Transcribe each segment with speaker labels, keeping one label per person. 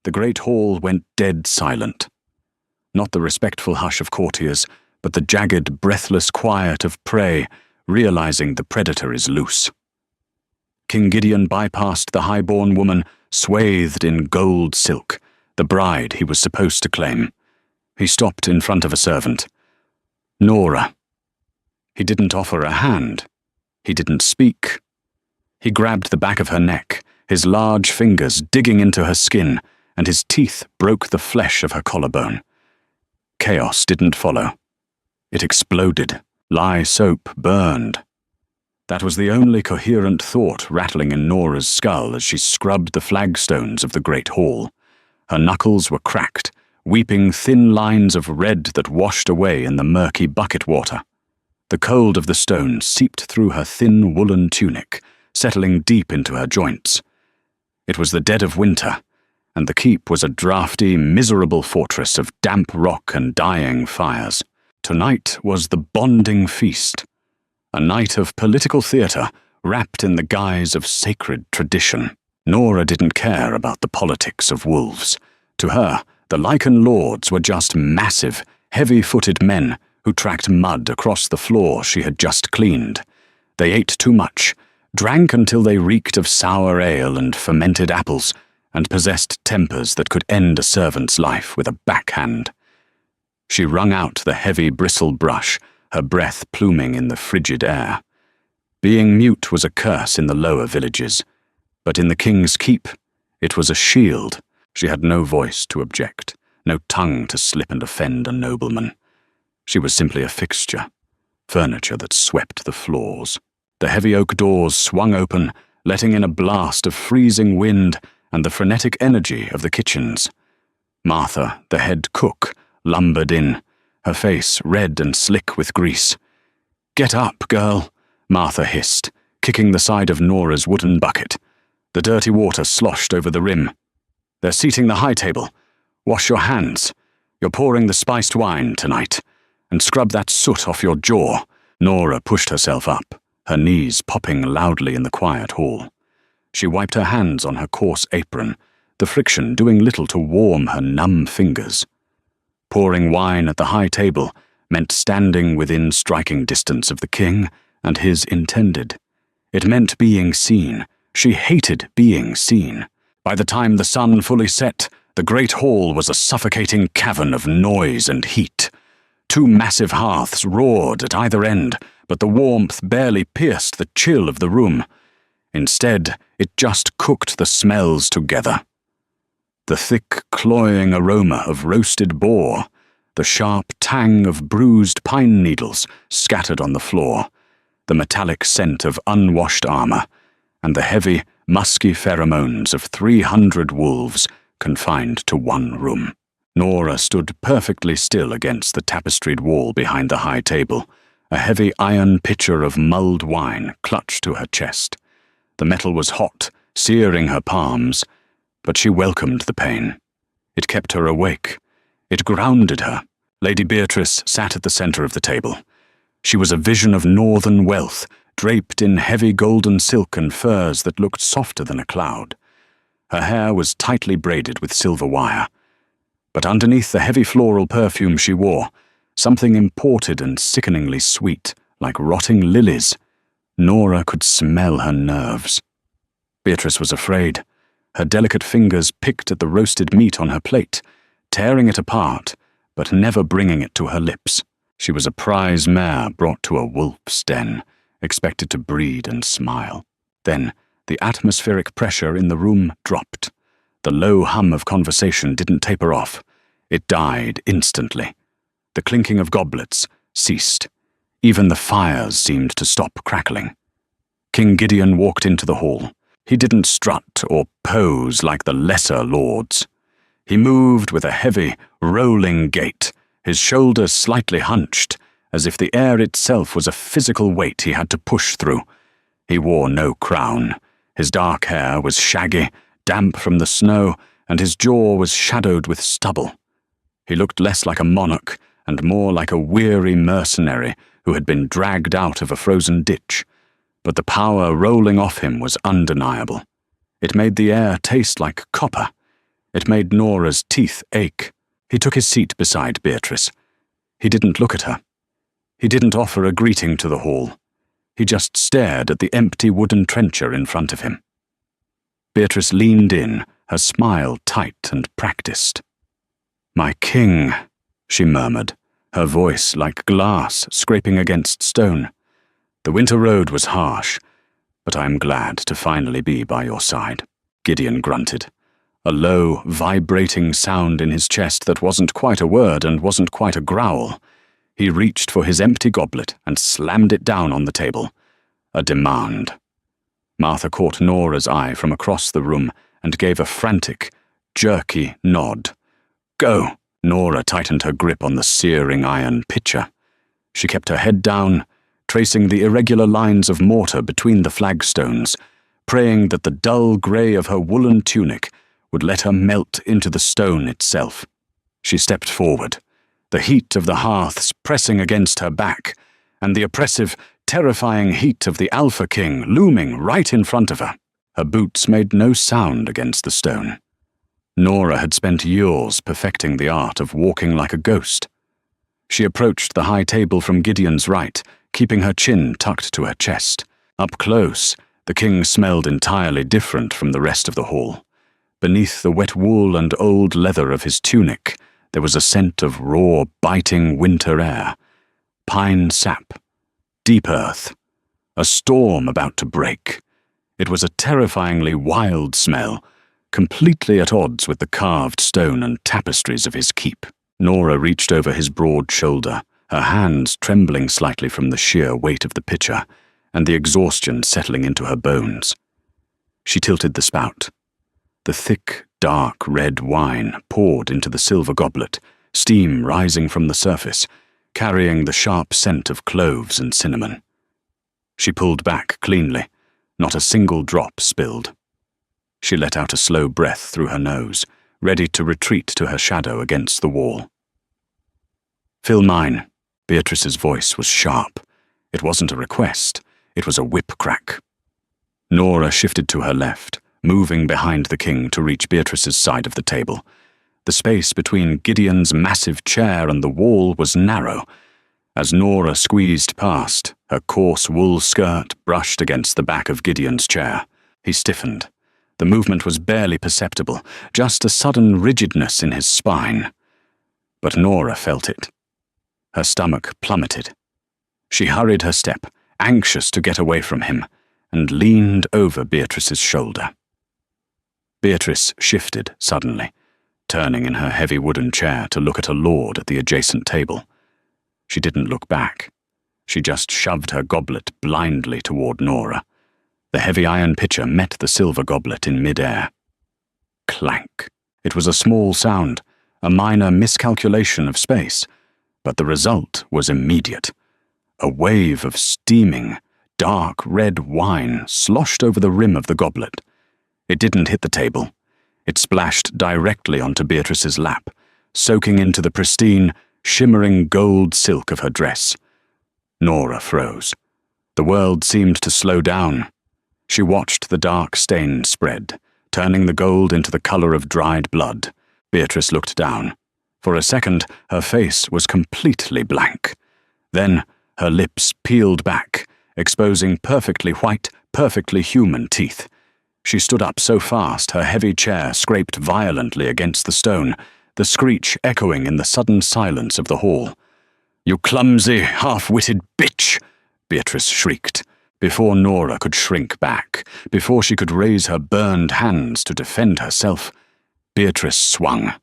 Speaker 1: The great hall went dead silent. Not the respectful hush of courtiers, but the jagged, breathless quiet of prey, realizing the predator is loose. King Gideon bypassed the high-born woman, swathed in gold silk, the bride he was supposed to claim. He stopped in front of a servant. Nora. He didn't offer a hand. He didn't speak. He grabbed the back of her neck, his large fingers digging into her skin, and his teeth broke the flesh of her collarbone. Chaos didn't follow. It exploded. Lye soap burned. That was the only coherent thought rattling in Nora's skull as she scrubbed the flagstones of the great hall. Her knuckles were cracked, weeping thin lines of red that washed away in the murky bucket water. The cold of the stone seeped through her thin woolen tunic, settling deep into her joints. It was the dead of winter, and the keep was a draughty, miserable fortress of damp rock and dying fires. Tonight was the bonding feast, a night of political theatre wrapped in the guise of sacred tradition. Nora didn't care about the politics of wolves. To her, the Lycan lords were just massive, heavy-footed men who tracked mud across the floor she had just cleaned. They ate too much, drank until they reeked of sour ale and fermented apples, and possessed tempers that could end a servant's life with a backhand. She wrung out the heavy bristle brush, her breath pluming in the frigid air. Being mute was a curse in the lower villages, but in the king's keep, it was a shield. She had no voice to object, no tongue to slip and offend a nobleman. She was simply a fixture, furniture that swept the floors. The heavy oak doors swung open, letting in a blast of freezing wind and the frenetic energy of the kitchens. Martha, the head cook, lumbered in, her face red and slick with grease. "Get up, girl," Martha hissed, kicking the side of Nora's wooden bucket. The dirty water sloshed over the rim. "They're seating the high table. Wash your hands. You're pouring the spiced wine tonight. And scrub that soot off your jaw." Nora pushed herself up, her knees popping loudly in the quiet hall. She wiped her hands on her coarse apron, the friction doing little to warm her numb fingers. Pouring wine at the high table meant standing within striking distance of the king and his intended. It meant being seen. She hated being seen. By the time the sun fully set, the great hall was a suffocating cavern of noise and heat. Two massive hearths roared at either end, but the warmth barely pierced the chill of the room. Instead, it just cooked the smells together. The thick, cloying aroma of roasted boar, the sharp tang of bruised pine needles scattered on the floor, the metallic scent of unwashed armor, and the heavy, musky pheromones of 300 wolves confined to one room. Nora stood perfectly still against the tapestried wall behind the high table, a heavy iron pitcher of mulled wine clutched to her chest. The metal was hot, searing her palms, but she welcomed the pain. It kept her awake. It grounded her. Lady Beatrice sat at the center of the table. She was a vision of northern wealth, draped in heavy golden silk and furs that looked softer than a cloud. Her hair was tightly braided with silver wire. But underneath the heavy floral perfume she wore, something imported and sickeningly sweet, like rotting lilies. Nora could smell her nerves. Beatrice was afraid. Her delicate fingers picked at the roasted meat on her plate, tearing it apart, but never bringing it to her lips. She was a prize mare brought to a wolf's den, expected to breed and smile. Then, the atmospheric pressure in the room dropped. The low hum of conversation didn't taper off. It died instantly. The clinking of goblets ceased. Even the fires seemed to stop crackling. King Gideon walked into the hall. He didn't strut or pose like the lesser lords. He moved with a heavy, rolling gait, his shoulders slightly hunched, as if the air itself was a physical weight he had to push through. He wore no crown. His dark hair was shaggy, damp from the snow, and his jaw was shadowed with stubble. He looked less like a monarch and more like a weary mercenary who had been dragged out of a frozen ditch. But the power rolling off him was undeniable. It made the air taste like copper. It made Nora's teeth ache. He took his seat beside Beatrice. He didn't look at her. He didn't offer a greeting to the hall. He just stared at the empty wooden trencher in front of him. Beatrice leaned in, her smile tight and practiced. "My king," she murmured, her voice like glass scraping against stone. "The winter road was harsh, but I am glad to finally be by your side." Gideon grunted, a low, vibrating sound in his chest that wasn't quite a word and wasn't quite a growl. He reached for his empty goblet and slammed it down on the table. A demand. Martha caught Nora's eye from across the room and gave a frantic, jerky nod. "Go!" Nora tightened her grip on the searing iron pitcher. She kept her head down, tracing the irregular lines of mortar between the flagstones, praying that the dull grey of her woolen tunic would let her melt into the stone itself. She stepped forward, the heat of the hearths pressing against her back, and the oppressive, terrifying heat of the Alpha King looming right in front of her. Her boots made no sound against the stone. Nora had spent years perfecting the art of walking like a ghost. She approached the high table from Gideon's right, keeping her chin tucked to her chest. Up close, the king smelled entirely different from the rest of the hall. Beneath the wet wool and old leather of his tunic, there was a scent of raw, biting winter air. Pine sap. Deep earth. A storm about to break. It was a terrifyingly wild smell, completely at odds with the carved stone and tapestries of his keep. Nora reached over his broad shoulder, her hands trembling slightly from the sheer weight of the pitcher, and the exhaustion settling into her bones. She tilted the spout. The thick, dark red wine poured into the silver goblet, steam rising from the surface, carrying the sharp scent of cloves and cinnamon. She pulled back cleanly. Not a single drop spilled. She let out a slow breath through her nose, ready to retreat to her shadow against the wall. "Fill mine." Beatrice's voice was sharp. It wasn't a request, it was a whip crack. Nora shifted to her left, moving behind the king to reach Beatrice's side of the table. The space between Gideon's massive chair and the wall was narrow. As Nora squeezed past, her coarse wool skirt brushed against the back of Gideon's chair. He stiffened. The movement was barely perceptible, just a sudden rigidness in his spine. But Nora felt it. Her stomach plummeted. She hurried her step, anxious to get away from him, and leaned over Beatrice's shoulder. Beatrice shifted suddenly, turning in her heavy wooden chair to look at a lord at the adjacent table. She didn't look back. She just shoved her goblet blindly toward Nora. The heavy iron pitcher met the silver goblet in mid-air. Clank. It was a small sound, a minor miscalculation of space, but the result was immediate. A wave of steaming, dark red wine sloshed over the rim of the goblet. It didn't hit the table. It splashed directly onto Beatrice's lap, soaking into the pristine, shimmering gold silk of her dress. Nora froze. The world seemed to slow down. She watched the dark stain spread, turning the gold into the color of dried blood. Beatrice looked down. For a second, her face was completely blank. Then, her lips peeled back, exposing perfectly white, perfectly human teeth. She stood up so fast her heavy chair scraped violently against the stone, the screech echoing in the sudden silence of the hall. "You clumsy, half-witted bitch!" Beatrice shrieked. Before Nora could shrink back, before she could raise her burned hands to defend herself, Beatrice swung.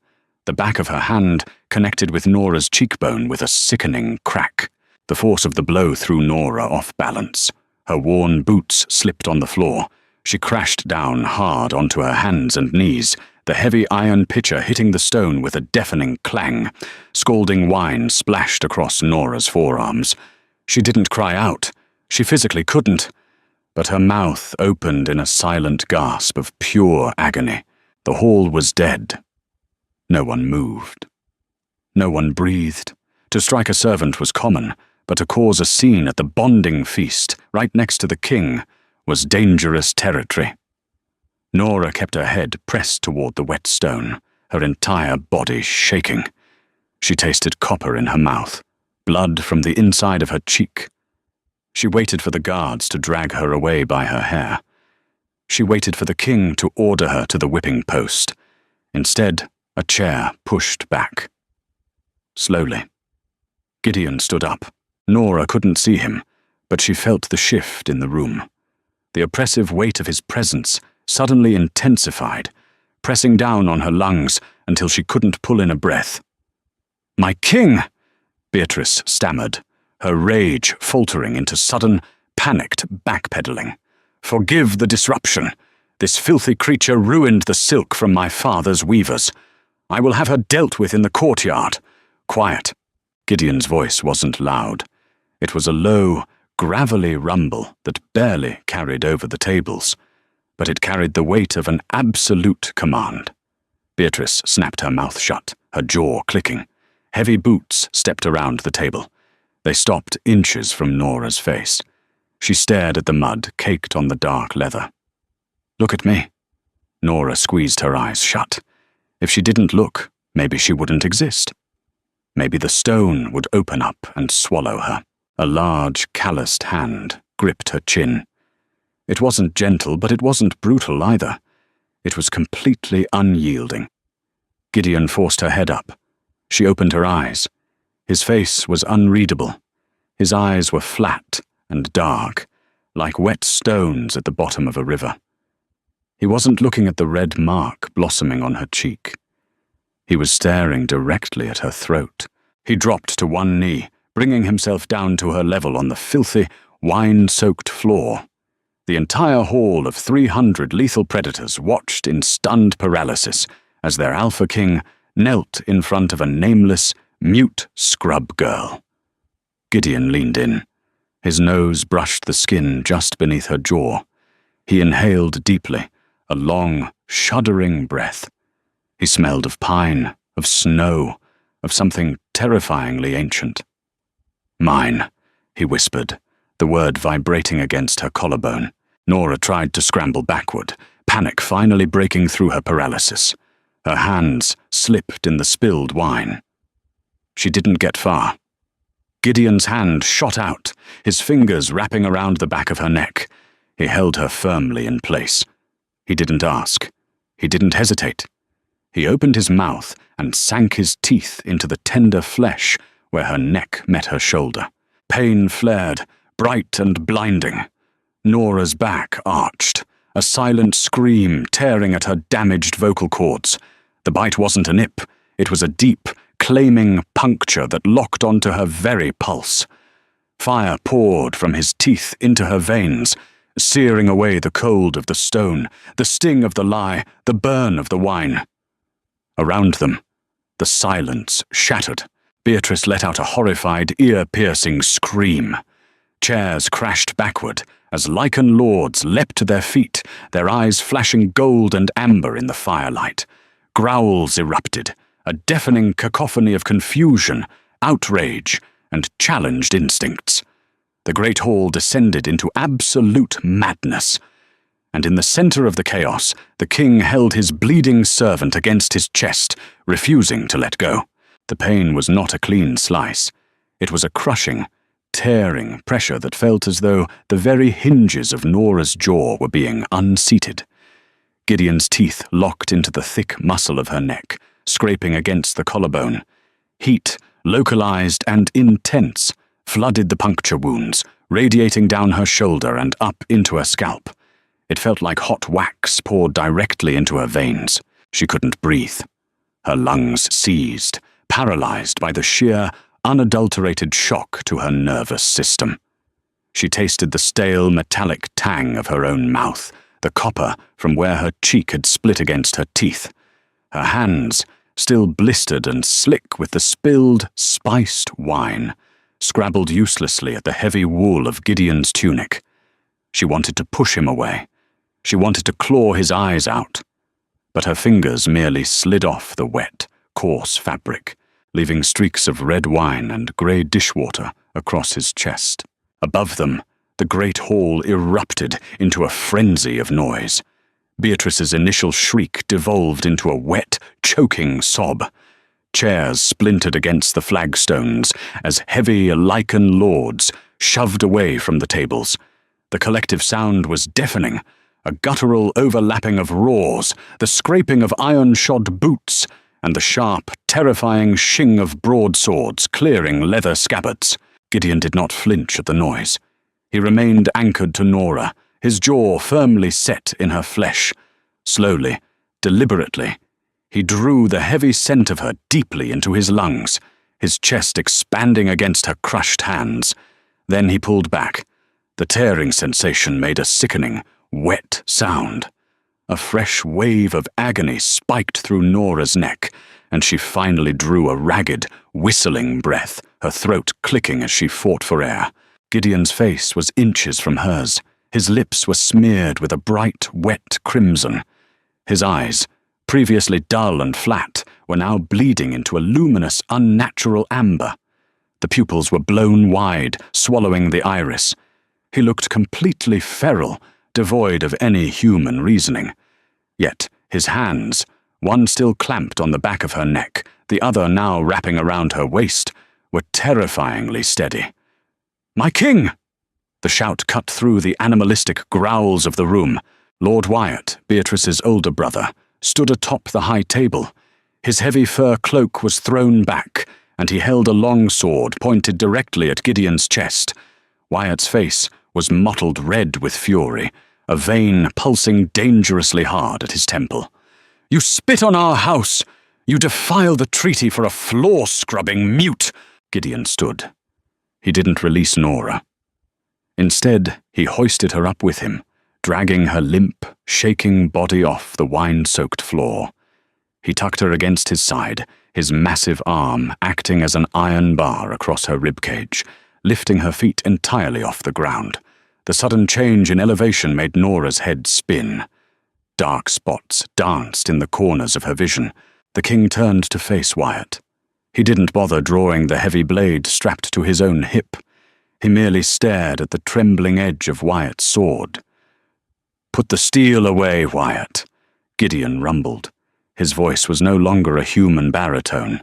Speaker 1: The back of her hand connected with Nora's cheekbone with a sickening crack. The force of the blow threw Nora off balance. Her worn boots slipped on the floor. She crashed down hard onto her hands and knees, the heavy iron pitcher hitting the stone with a deafening clang. Scalding wine splashed across Nora's forearms. She didn't cry out. She physically couldn't. But her mouth opened in a silent gasp of pure agony. The hall was dead. No one moved. No one breathed. To strike a servant was common, but to cause a scene at the bonding feast, right next to the king, was dangerous territory. Nora kept her head pressed toward the wet stone, her entire body shaking. She tasted copper in her mouth, blood from the inside of her cheek. She waited for the guards to drag her away by her hair. She waited for the king to order her to the whipping post. Instead, a chair pushed back. Slowly. Gideon stood up. Nora couldn't see him, but she felt the shift in the room. The oppressive weight of his presence suddenly intensified, pressing down on her lungs until she couldn't pull in a breath. "My king!" Beatrice stammered, her rage faltering into sudden, panicked backpedaling. "Forgive the disruption. This filthy creature ruined the silk from my father's weavers. I will have her dealt with in the courtyard. Quiet." Gideon's voice wasn't loud. It was a low, gravelly rumble that barely carried over the tables, but it carried the weight of an absolute command. Beatrice snapped her mouth shut, her jaw clicking. Heavy boots stepped around the table. They stopped inches from Nora's face. She stared at the mud caked on the dark leather. "Look at me." Nora squeezed her eyes shut. If she didn't look, maybe she wouldn't exist. Maybe the stone would open up and swallow her. A large, calloused hand gripped her chin. It wasn't gentle, but it wasn't brutal either. It was completely unyielding. Gideon forced her head up. She opened her eyes. His face was unreadable. His eyes were flat and dark, like wet stones at the bottom of a river. He wasn't looking at the red mark blossoming on her cheek. He was staring directly at her throat. He dropped to one knee, bringing himself down to her level on the filthy, wine-soaked floor. The entire hall of 300 lethal predators watched in stunned paralysis as their alpha king knelt in front of a nameless, mute scrub girl. Gideon leaned in. His nose brushed the skin just beneath her jaw. He inhaled deeply, a long, shuddering breath. He smelled of pine, of snow, of something terrifyingly ancient. "Mine," he whispered, the word vibrating against her collarbone. Nora tried to scramble backward, panic finally breaking through her paralysis. Her hands slipped in the spilled wine. She didn't get far. Gideon's hand shot out, his fingers wrapping around the back of her neck. He held her firmly in place. He didn't ask. He didn't hesitate. He opened his mouth and sank his teeth into the tender flesh where her neck met her shoulder. Pain flared, bright and blinding. Nora's back arched, a silent scream tearing at her damaged vocal cords. The bite wasn't a nip. It was a deep, claiming puncture that locked onto her very pulse. Fire poured from his teeth into her veins, searing away the cold of the stone, the sting of the lie, the burn of the wine. Around them, the silence shattered. Beatrice let out a horrified, ear-piercing scream. Chairs crashed backward as lichen lords leapt to their feet, their eyes flashing gold and amber in the firelight. Growls erupted, a deafening cacophony of confusion, outrage, and challenged instincts. The great hall descended into absolute madness, and in the center of the chaos, the king held his bleeding servant against his chest, refusing to let go. The pain was not a clean slice. It was a crushing, tearing pressure that felt as though the very hinges of Nora's jaw were being unseated. Gideon's teeth locked into the thick muscle of her neck, scraping against the collarbone. Heat, localized and intense, flooded the puncture wounds, radiating down her shoulder and up into her scalp. It felt like hot wax poured directly into her veins. She couldn't breathe. Her lungs seized, paralyzed by the sheer, unadulterated shock to her nervous system. She tasted the stale, metallic tang of her own mouth, the copper from where her cheek had split against her teeth. Her hands, still blistered and slick with the spilled, spiced wine, scrabbled uselessly at the heavy wool of Gideon's tunic. She wanted to push him away. She wanted to claw his eyes out. But her fingers merely slid off the wet, coarse fabric, leaving streaks of red wine and grey dishwater across his chest. Above them, the great hall erupted into a frenzy of noise. Beatrice's initial shriek devolved into a wet, choking sob. Chairs splintered against the flagstones as heavy lichen lords shoved away from the tables. The collective sound was deafening, a guttural overlapping of roars, the scraping of iron-shod boots, and the sharp, terrifying shing of broadswords clearing leather scabbards. Gideon did not flinch at the noise. He remained anchored to Nora, his jaw firmly set in her flesh. Slowly, deliberately, he drew the heavy scent of her deeply into his lungs, his chest expanding against her crushed hands. Then he pulled back. The tearing sensation made a sickening, wet sound. A fresh wave of agony spiked through Nora's neck, and she finally drew a ragged, whistling breath, her throat clicking as she fought for air. Gideon's face was inches from hers. His lips were smeared with a bright, wet crimson. His eyes, previously dull and flat, were now bleeding into a luminous, unnatural amber. The pupils were blown wide, swallowing the iris. He looked completely feral, devoid of any human reasoning. Yet his hands, one still clamped on the back of her neck, the other now wrapping around her waist, were terrifyingly steady. "My king!" The shout cut through the animalistic growls of the room. Lord Wyatt, Beatrice's older brother, stood atop the high table. His heavy fur cloak was thrown back, and he held a long sword pointed directly at Gideon's chest. Wyatt's face was mottled red with fury, a vein pulsing dangerously hard at his temple. "You spit on our house! You defile the treaty for a floor-scrubbing mute!" Gideon stood. He didn't release Nora. Instead, he hoisted her up with him, dragging her limp, shaking body off the wine-soaked floor. He tucked her against his side, his massive arm acting as an iron bar across her ribcage, lifting her feet entirely off the ground. The sudden change in elevation made Nora's head spin. Dark spots danced in the corners of her vision. The king turned to face Wyatt. He didn't bother drawing the heavy blade strapped to his own hip. He merely stared at the trembling edge of Wyatt's sword. "Put the steel away, Wyatt," Gideon rumbled. His voice was no longer a human baritone.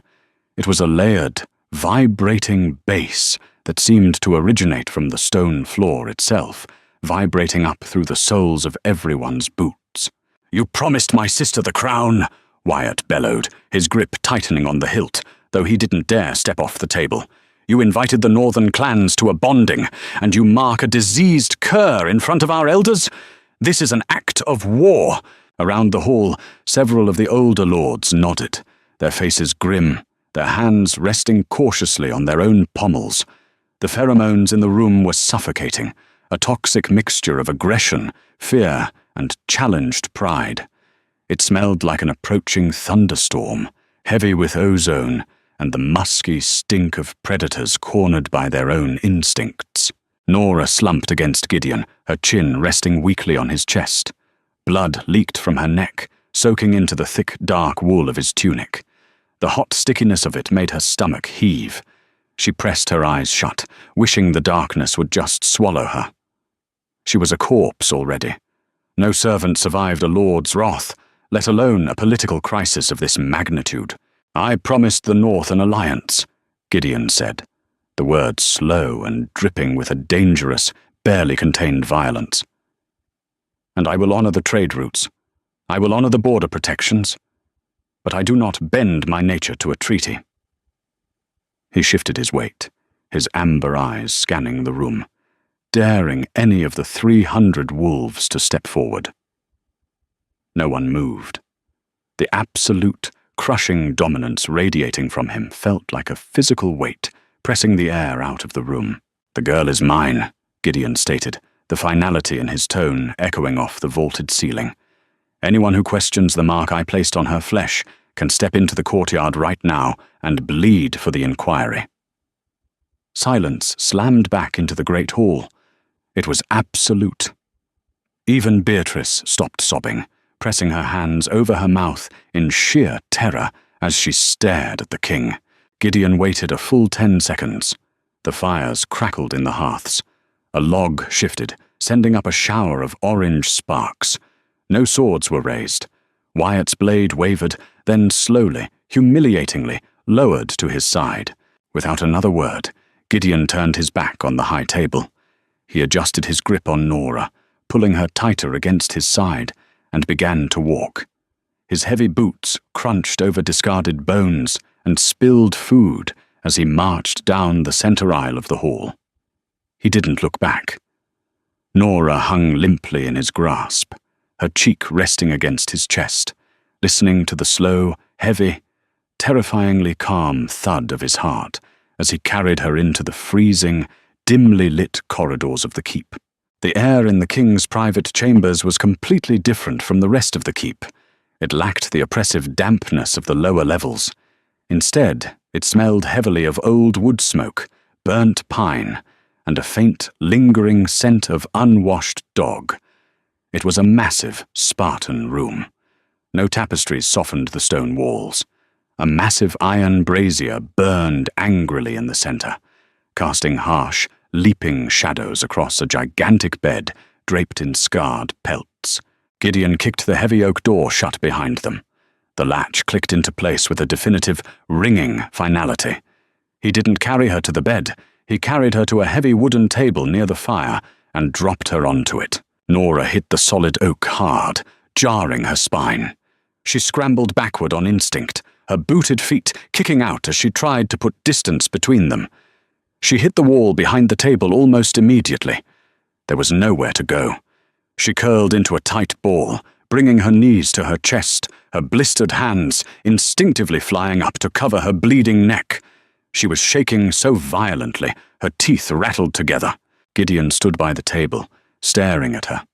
Speaker 1: It was a layered, vibrating bass that seemed to originate from the stone floor itself, vibrating up through the soles of everyone's boots. "You promised my sister the crown," Wyatt bellowed, his grip tightening on the hilt, though he didn't dare step off the table. "You invited the northern clans to a bonding, and you mark a diseased cur in front of our elders? This is an act of war." Around the hall, several of the older lords nodded, their faces grim, their hands resting cautiously on their own pommels. The pheromones in the room were suffocating, a toxic mixture of aggression, fear, and challenged pride. It smelled like an approaching thunderstorm, heavy with ozone, and the musky stink of predators cornered by their own instincts. Nora slumped against Gideon, her chin resting weakly on his chest. Blood leaked from her neck, soaking into the thick, dark wool of his tunic. The hot stickiness of it made her stomach heave. She pressed her eyes shut, wishing the darkness would just swallow her. She was a corpse already. No servant survived a lord's wrath, let alone a political crisis of this magnitude. "I promised the North an alliance," Gideon said, the words slow and dripping with a dangerous, barely contained violence. "And I will honor the trade routes. I will honor the border protections. But I do not bend my nature to a treaty." He shifted his weight, his amber eyes scanning the room, daring any of the 300 wolves to step forward. No one moved. The absolute, crushing dominance radiating from him felt like a physical weight, pressing the air out of the room. "The girl is mine," Gideon stated, the finality in his tone echoing off the vaulted ceiling. "Anyone who questions the mark I placed on her flesh can step into the courtyard right now and bleed for the inquiry." Silence slammed back into the great hall. It was absolute. Even Beatrice stopped sobbing, pressing her hands over her mouth in sheer terror as she stared at the king. Gideon waited a full 10 seconds. The fires crackled in the hearths. A log shifted, sending up a shower of orange sparks. No swords were raised. Wyatt's blade wavered, then slowly, humiliatingly, lowered to his side. Without another word, Gideon turned his back on the high table. He adjusted his grip on Nora, pulling her tighter against his side, and began to walk. His heavy boots crunched over discarded bones and spilled food as he marched down the center aisle of the hall. He didn't look back. Nora hung limply in his grasp, her cheek resting against his chest, listening to the slow, heavy, terrifyingly calm thud of his heart as he carried her into the freezing, dimly lit corridors of the keep. The air in the king's private chambers was completely different from the rest of the keep. It lacked the oppressive dampness of the lower levels. Instead, it smelled heavily of old wood smoke, burnt pine, and a faint, lingering scent of unwashed dog. It was a massive, Spartan room. No tapestries softened the stone walls. A massive iron brazier burned angrily in the center, casting harsh, leaping shadows across a gigantic bed draped in scarred pelts. Gideon kicked the heavy oak door shut behind them. The latch clicked into place with a definitive, ringing finality. He didn't carry her to the bed. He carried her to a heavy wooden table near the fire and dropped her onto it. Nora hit the solid oak hard, jarring her spine. She scrambled backward on instinct, her booted feet kicking out as she tried to put distance between them. She hit the wall behind the table almost immediately. There was nowhere to go. She curled into a tight ball, bringing her knees to her chest, her blistered hands instinctively flying up to cover her bleeding neck. She was shaking so violently, her teeth rattled together. Gideon stood by the table, staring at her.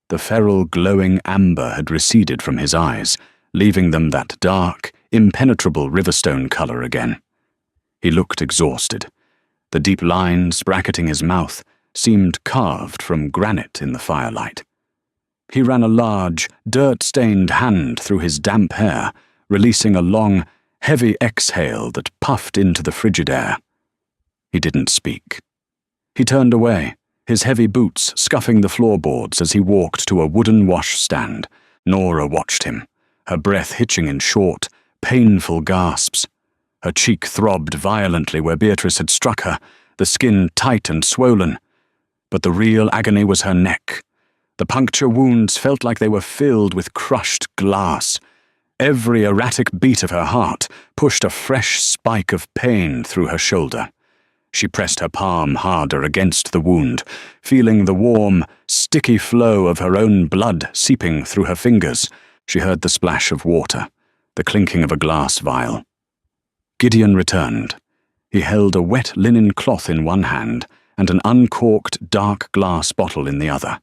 Speaker 1: The feral glowing amber had receded from his eyes, leaving them that dark, impenetrable riverstone color again. He looked exhausted. The deep lines bracketing his mouth seemed carved from granite in the firelight. He ran a large, dirt-stained hand through his damp hair, releasing a long, heavy exhale that puffed into the frigid air. He didn't speak. He turned away, his heavy boots scuffing the floorboards as he walked to a wooden washstand. Nora watched him, her breath hitching in short, painful gasps. Her cheek throbbed violently where Beatrice had struck her, the skin tight and swollen. But the real agony was her neck. The puncture wounds felt like they were filled with crushed glass. Every erratic beat of her heart pushed a fresh spike of pain through her shoulder. She pressed her palm harder against the wound, feeling the warm, sticky flow of her own blood seeping through her fingers. She heard the splash of water, the clinking of a glass vial. Gideon returned. He held a wet linen cloth in one hand and an uncorked dark glass bottle in the other.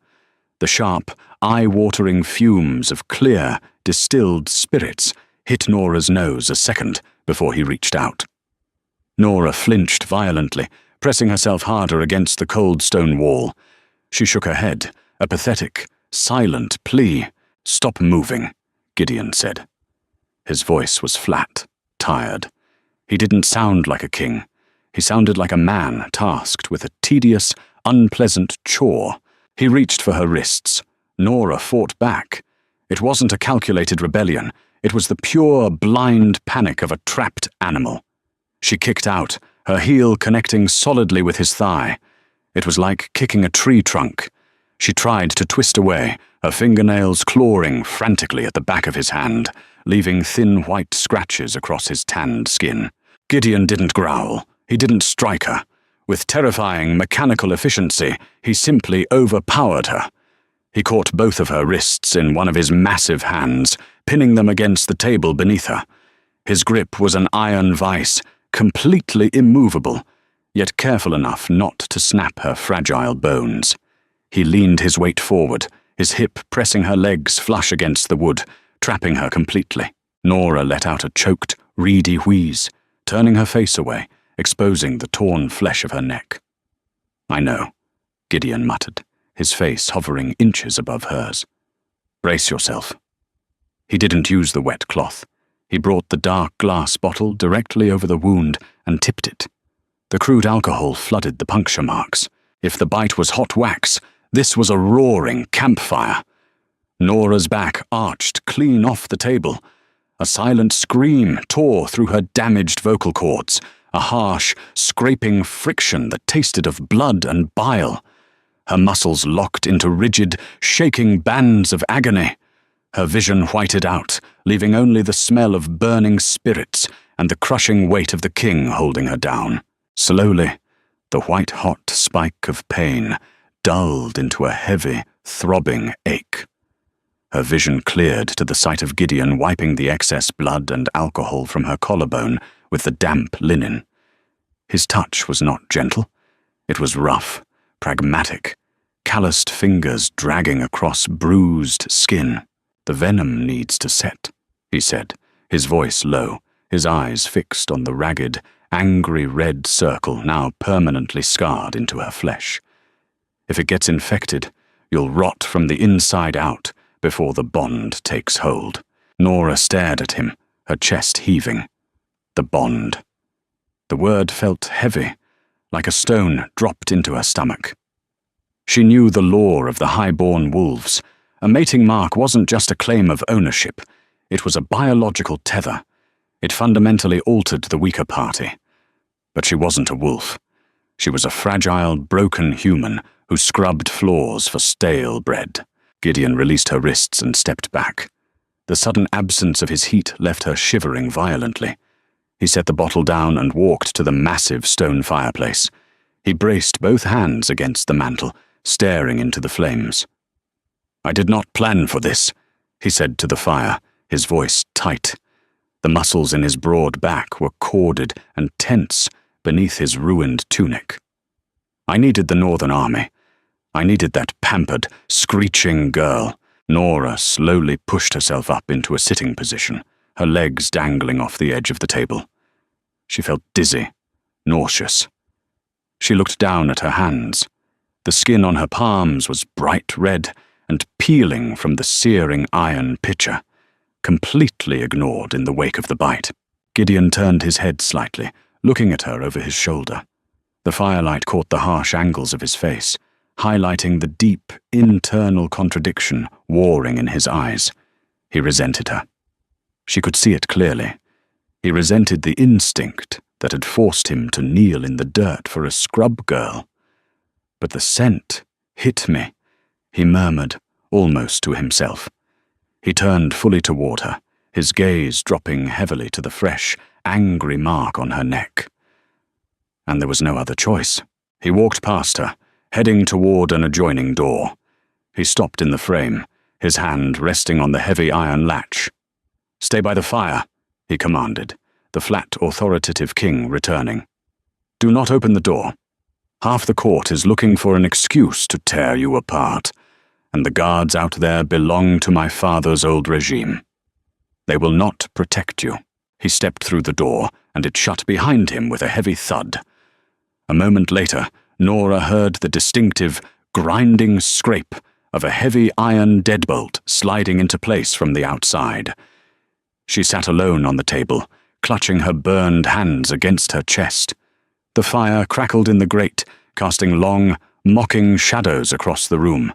Speaker 1: The sharp, eye-watering fumes of clear, distilled spirits hit Nora's nose a second before he reached out. Nora flinched violently, pressing herself harder against the cold stone wall. She shook her head, a pathetic, silent plea. "Stop moving," Gideon said. His voice was flat, tired. He didn't sound like a king. He sounded like a man tasked with a tedious, unpleasant chore. He reached for her wrists. Nora fought back. It wasn't a calculated rebellion. It was the pure, blind panic of a trapped animal. She kicked out, her heel connecting solidly with his thigh. It was like kicking a tree trunk. She tried to twist away, her fingernails clawing frantically at the back of his hand, leaving thin white scratches across his tanned skin. Gideon didn't growl. He didn't strike her. With terrifying mechanical efficiency, he simply overpowered her. He caught both of her wrists in one of his massive hands, pinning them against the table beneath her. His grip was an iron vice, completely immovable, yet careful enough not to snap her fragile bones. He leaned his weight forward, his hip pressing her legs flush against the wood, trapping her completely. Nora let out a choked, reedy wheeze, turning her face away, exposing the torn flesh of her neck. "I know," Gideon muttered, his face hovering inches above hers. "Brace yourself." He didn't use the wet cloth. He brought the dark glass bottle directly over the wound and tipped it. The crude alcohol flooded the puncture marks. If the bite was hot wax, this was a roaring campfire. Nora's back arched clean off the table. A silent scream tore through her damaged vocal cords, a harsh, scraping friction that tasted of blood and bile. Her muscles locked into rigid, shaking bands of agony. Her vision whited out, leaving only the smell of burning spirits and the crushing weight of the king holding her down. Slowly, the white-hot spike of pain dulled into a heavy, throbbing ache. Her vision cleared to the sight of Gideon wiping the excess blood and alcohol from her collarbone with the damp linen. His touch was not gentle. It was rough, pragmatic, calloused fingers dragging across bruised skin. "The venom needs to set," he said, his voice low, his eyes fixed on the ragged, angry red circle now permanently scarred into her flesh. "If it gets infected, you'll rot from the inside out before the bond takes hold." Nora stared at him, her chest heaving. The bond. The word felt heavy, like a stone dropped into her stomach. She knew the lore of the high-born wolves. A mating mark wasn't just a claim of ownership. It was a biological tether. It fundamentally altered the weaker party. But she wasn't a wolf. She was a fragile, broken human who scrubbed floors for stale bread. Gideon released her wrists and stepped back. The sudden absence of his heat left her shivering violently. He set the bottle down and walked to the massive stone fireplace. He braced both hands against the mantel, staring into the flames. "I did not plan for this," he said to the fire, his voice tight. The muscles in his broad back were corded and tense beneath his ruined tunic. "I needed the Northern Army. I needed that pampered, screeching girl." Nora slowly pushed herself up into a sitting position, her legs dangling off the edge of the table. She felt dizzy, nauseous. She looked down at her hands. The skin on her palms was bright red and peeling from the searing iron pitcher, completely ignored in the wake of the bite. Gideon turned his head slightly, looking at her over his shoulder. The firelight caught the harsh angles of his face, highlighting the deep, internal contradiction warring in his eyes. He resented her. She could see it clearly. He resented the instinct that had forced him to kneel in the dirt for a scrub girl. "But the scent hit me," he murmured, almost to himself. He turned fully toward her, his gaze dropping heavily to the fresh, angry mark on her neck. And there was no other choice. He walked past her, heading toward an adjoining door. He stopped in the frame, his hand resting on the heavy iron latch. "Stay by the fire," he commanded, the flat, authoritative king returning. "Do not open the door. Half the court is looking for an excuse to tear you apart, and the guards out there belong to my father's old regime. They will not protect you." He stepped through the door, and it shut behind him with a heavy thud. A moment later, Nora heard the distinctive, grinding scrape of a heavy iron deadbolt sliding into place from the outside. She sat alone on the table, clutching her burned hands against her chest. The fire crackled in the grate, casting long, mocking shadows across the room.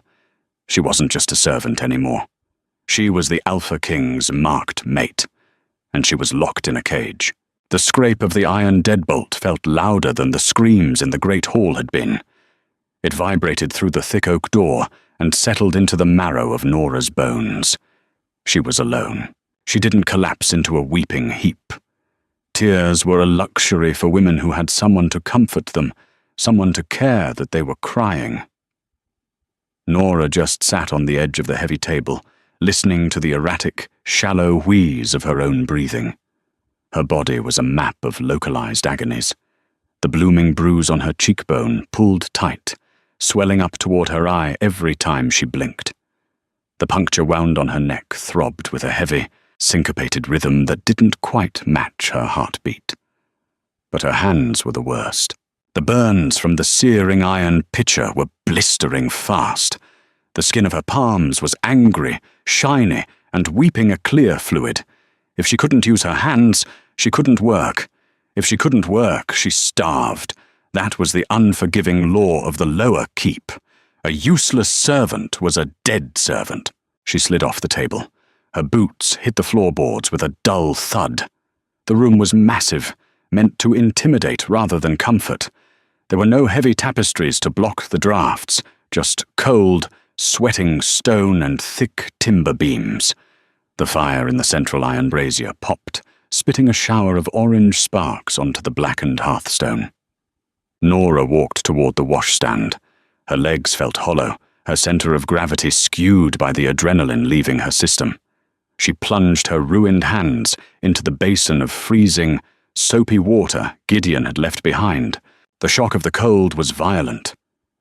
Speaker 1: She wasn't just a servant anymore. She was the Alpha King's marked mate, and she was locked in a cage. The scrape of the iron deadbolt felt louder than the screams in the great hall had been. It vibrated through the thick oak door and settled into the marrow of Nora's bones. She was alone. She didn't collapse into a weeping heap. Tears were a luxury for women who had someone to comfort them, someone to care that they were crying. Nora just sat on the edge of the heavy table, listening to the erratic, shallow wheeze of her own breathing. Her body was a map of localized agonies. The blooming bruise on her cheekbone pulled tight, swelling up toward her eye every time she blinked. The puncture wound on her neck throbbed with a heavy, syncopated rhythm that didn't quite match her heartbeat. But her hands were the worst. The burns from the searing iron pitcher were blistering fast. The skin of her palms was angry, shiny, and weeping a clear fluid. If she couldn't use her hands, she couldn't work. If she couldn't work, she starved. That was the unforgiving law of the lower keep. A useless servant was a dead servant. She slid off the table. Her boots hit the floorboards with a dull thud. The room was massive, meant to intimidate rather than comfort. There were no heavy tapestries to block the drafts, just cold, sweating stone and thick timber beams. The fire in the central iron brazier popped, spitting a shower of orange sparks onto the blackened hearthstone. Nora walked toward the washstand. Her legs felt hollow, her center of gravity skewed by the adrenaline leaving her system. She plunged her ruined hands into the basin of freezing, soapy water Gideon had left behind. The shock of the cold was violent.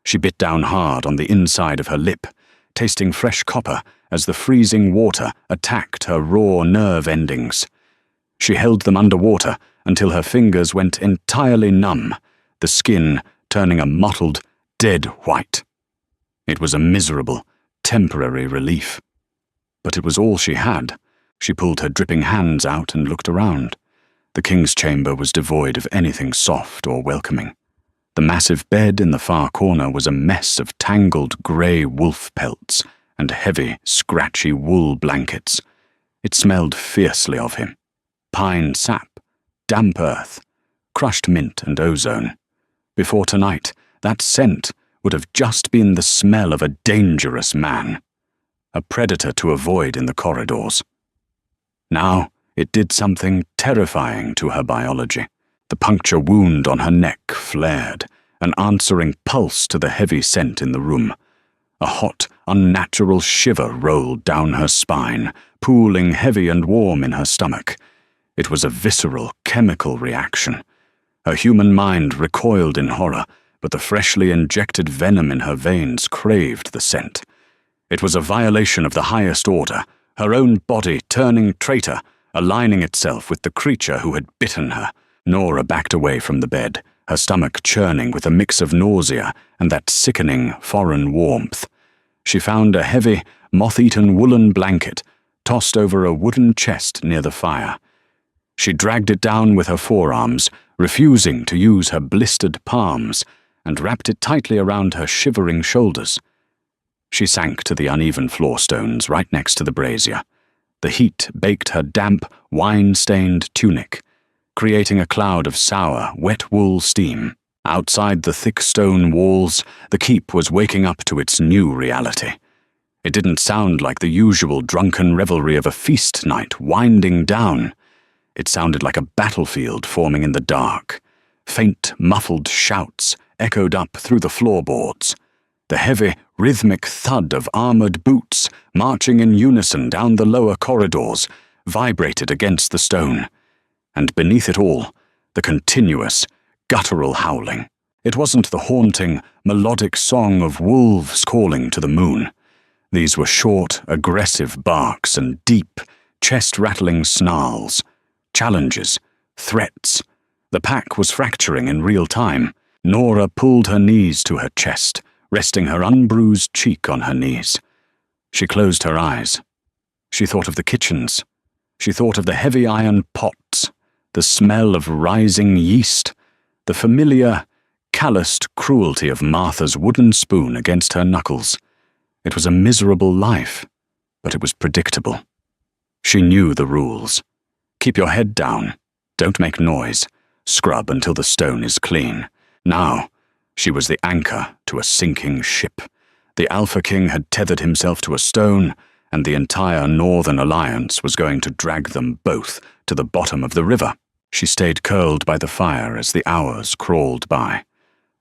Speaker 1: She bit down hard on the inside of her lip, tasting fresh copper as the freezing water attacked her raw nerve endings. She held them underwater until her fingers went entirely numb, the skin turning a mottled, dead white. It was a miserable, temporary relief. But it was all she had. She pulled her dripping hands out and looked around. The king's chamber was devoid of anything soft or welcoming. The massive bed in the far corner was a mess of tangled grey wolf pelts and heavy, scratchy wool blankets. It smelled fiercely of him. Pine sap, damp earth, crushed mint and ozone. Before tonight, that scent would have just been the smell of a dangerous man, a predator to avoid in the corridors. Now it did something terrifying to her biology. The puncture wound on her neck flared, an answering pulse to the heavy scent in the room. A hot, unnatural shiver rolled down her spine, pooling heavy and warm in her stomach. It was a visceral, chemical reaction. Her human mind recoiled in horror, but the freshly injected venom in her veins craved the scent. It was a violation of the highest order, her own body turning traitor, aligning itself with the creature who had bitten her. Nora backed away from the bed, her stomach churning with a mix of nausea and that sickening, foreign warmth. She found a heavy, moth-eaten woolen blanket tossed over a wooden chest near the fire. She dragged it down with her forearms, refusing to use her blistered palms, and wrapped it tightly around her shivering shoulders. She sank to the uneven floor stones right next to the brazier. The heat baked her damp, wine-stained tunic, creating a cloud of sour, wet wool steam. Outside the thick stone walls, the keep was waking up to its new reality. It didn't sound like the usual drunken revelry of a feast night winding down. It sounded like a battlefield forming in the dark. Faint, muffled shouts echoed up through the floorboards. The heavy, rhythmic thud of armored boots marching in unison down the lower corridors vibrated against the stone. And beneath it all, the continuous, guttural howling. It wasn't the haunting, melodic song of wolves calling to the moon. These were short, aggressive barks and deep, chest-rattling snarls. Challenges, threats. The pack was fracturing in real time. Nora pulled her knees to her chest, resting her unbruised cheek on her knees. She closed her eyes. She thought of the kitchens. She thought of the heavy iron pots, the smell of rising yeast, the familiar, calloused cruelty of Martha's wooden spoon against her knuckles. It was a miserable life, but it was predictable. She knew the rules. Keep your head down. Don't make noise. Scrub until the stone is clean. Now, she was the anchor to a sinking ship. The Alpha King had tethered himself to a stone, and the entire Northern Alliance was going to drag them both to the bottom of the river. She stayed curled by the fire as the hours crawled by.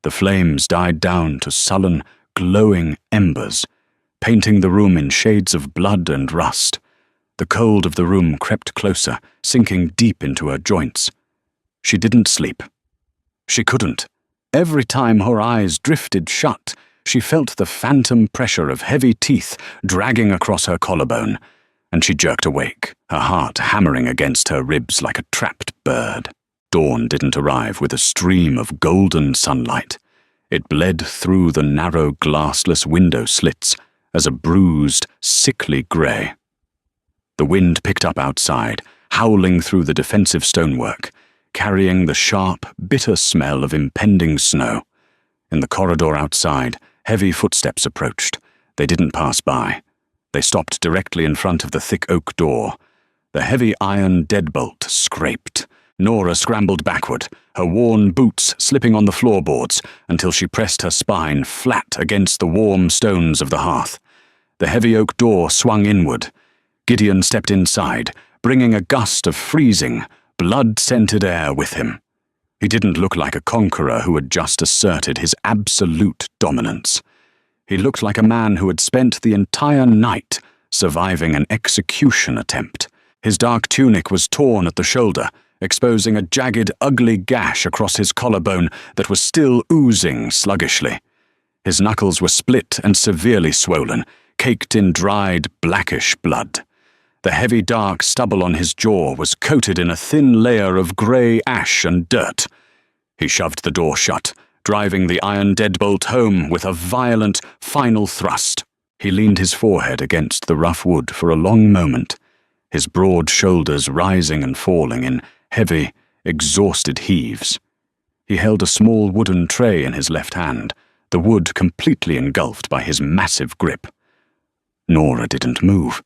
Speaker 1: The flames died down to sullen, glowing embers, painting the room in shades of blood and rust. The cold of the room crept closer, sinking deep into her joints. She didn't sleep. She couldn't. Every time her eyes drifted shut, she felt the phantom pressure of heavy teeth dragging across her collarbone, and she jerked awake, her heart hammering against her ribs like a trapped bird. Dawn didn't arrive with a stream of golden sunlight. It bled through the narrow glassless window slits as a bruised, sickly grey. The wind picked up outside, howling through the defensive stonework, carrying the sharp, bitter smell of impending snow. In the corridor outside, heavy footsteps approached. They didn't pass by. They stopped directly in front of the thick oak door. The heavy iron deadbolt scraped. Nora scrambled backward, her worn boots slipping on the floorboards until she pressed her spine flat against the warm stones of the hearth. The heavy oak door swung inward. Gideon stepped inside, bringing a gust of freezing, blood-scented air with him. He didn't look like a conqueror who had just asserted his absolute dominance. He looked like a man who had spent the entire night surviving an execution attempt. His dark tunic was torn at the shoulder, exposing a jagged, ugly gash across his collarbone that was still oozing sluggishly. His knuckles were split and severely swollen, caked in dried, blackish blood. The heavy, dark stubble on his jaw was coated in a thin layer of grey ash and dirt. He shoved the door shut, driving the iron deadbolt home with a violent, final thrust. He leaned his forehead against the rough wood for a long moment, his broad shoulders rising and falling in heavy, exhausted heaves. He held a small wooden tray in his left hand, the wood completely engulfed by his massive grip. Nora didn't move.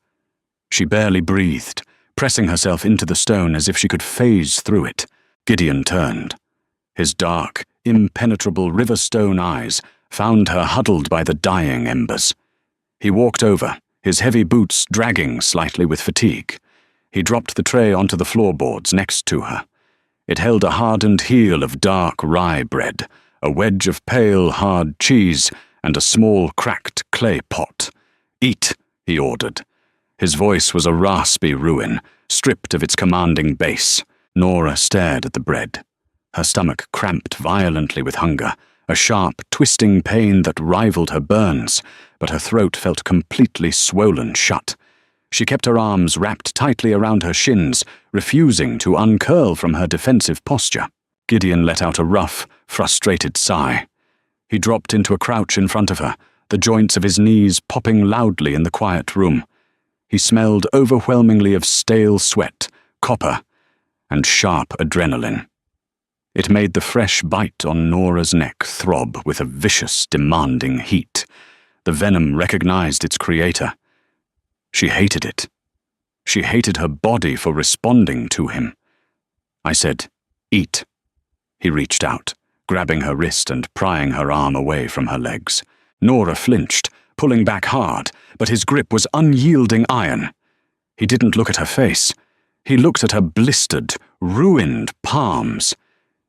Speaker 1: She barely breathed, pressing herself into the stone as if she could phase through it. Gideon turned. His dark, impenetrable river-stone eyes found her huddled by the dying embers. He walked over, his heavy boots dragging slightly with fatigue. He dropped the tray onto the floorboards next to her. It held a hardened heel of dark rye bread, a wedge of pale, hard cheese, and a small, cracked clay pot. "Eat," he ordered. His voice was a raspy ruin, stripped of its commanding bass. Nora stared at the bread. Her stomach cramped violently with hunger, a sharp, twisting pain that rivaled her burns, but her throat felt completely swollen shut. She kept her arms wrapped tightly around her shins, refusing to uncurl from her defensive posture. Gideon let out a rough, frustrated sigh. He dropped into a crouch in front of her, the joints of his knees popping loudly in the quiet room. He smelled overwhelmingly of stale sweat, copper, and sharp adrenaline. It made the fresh bite on Nora's neck throb with a vicious, demanding heat. The venom recognized its creator. She hated it. She hated her body for responding to him. I said, "Eat." He reached out, grabbing her wrist and prying her arm away from her legs. Nora flinched, pulling back hard, but his grip was unyielding iron. He didn't look at her face. He looked at her blistered, ruined palms.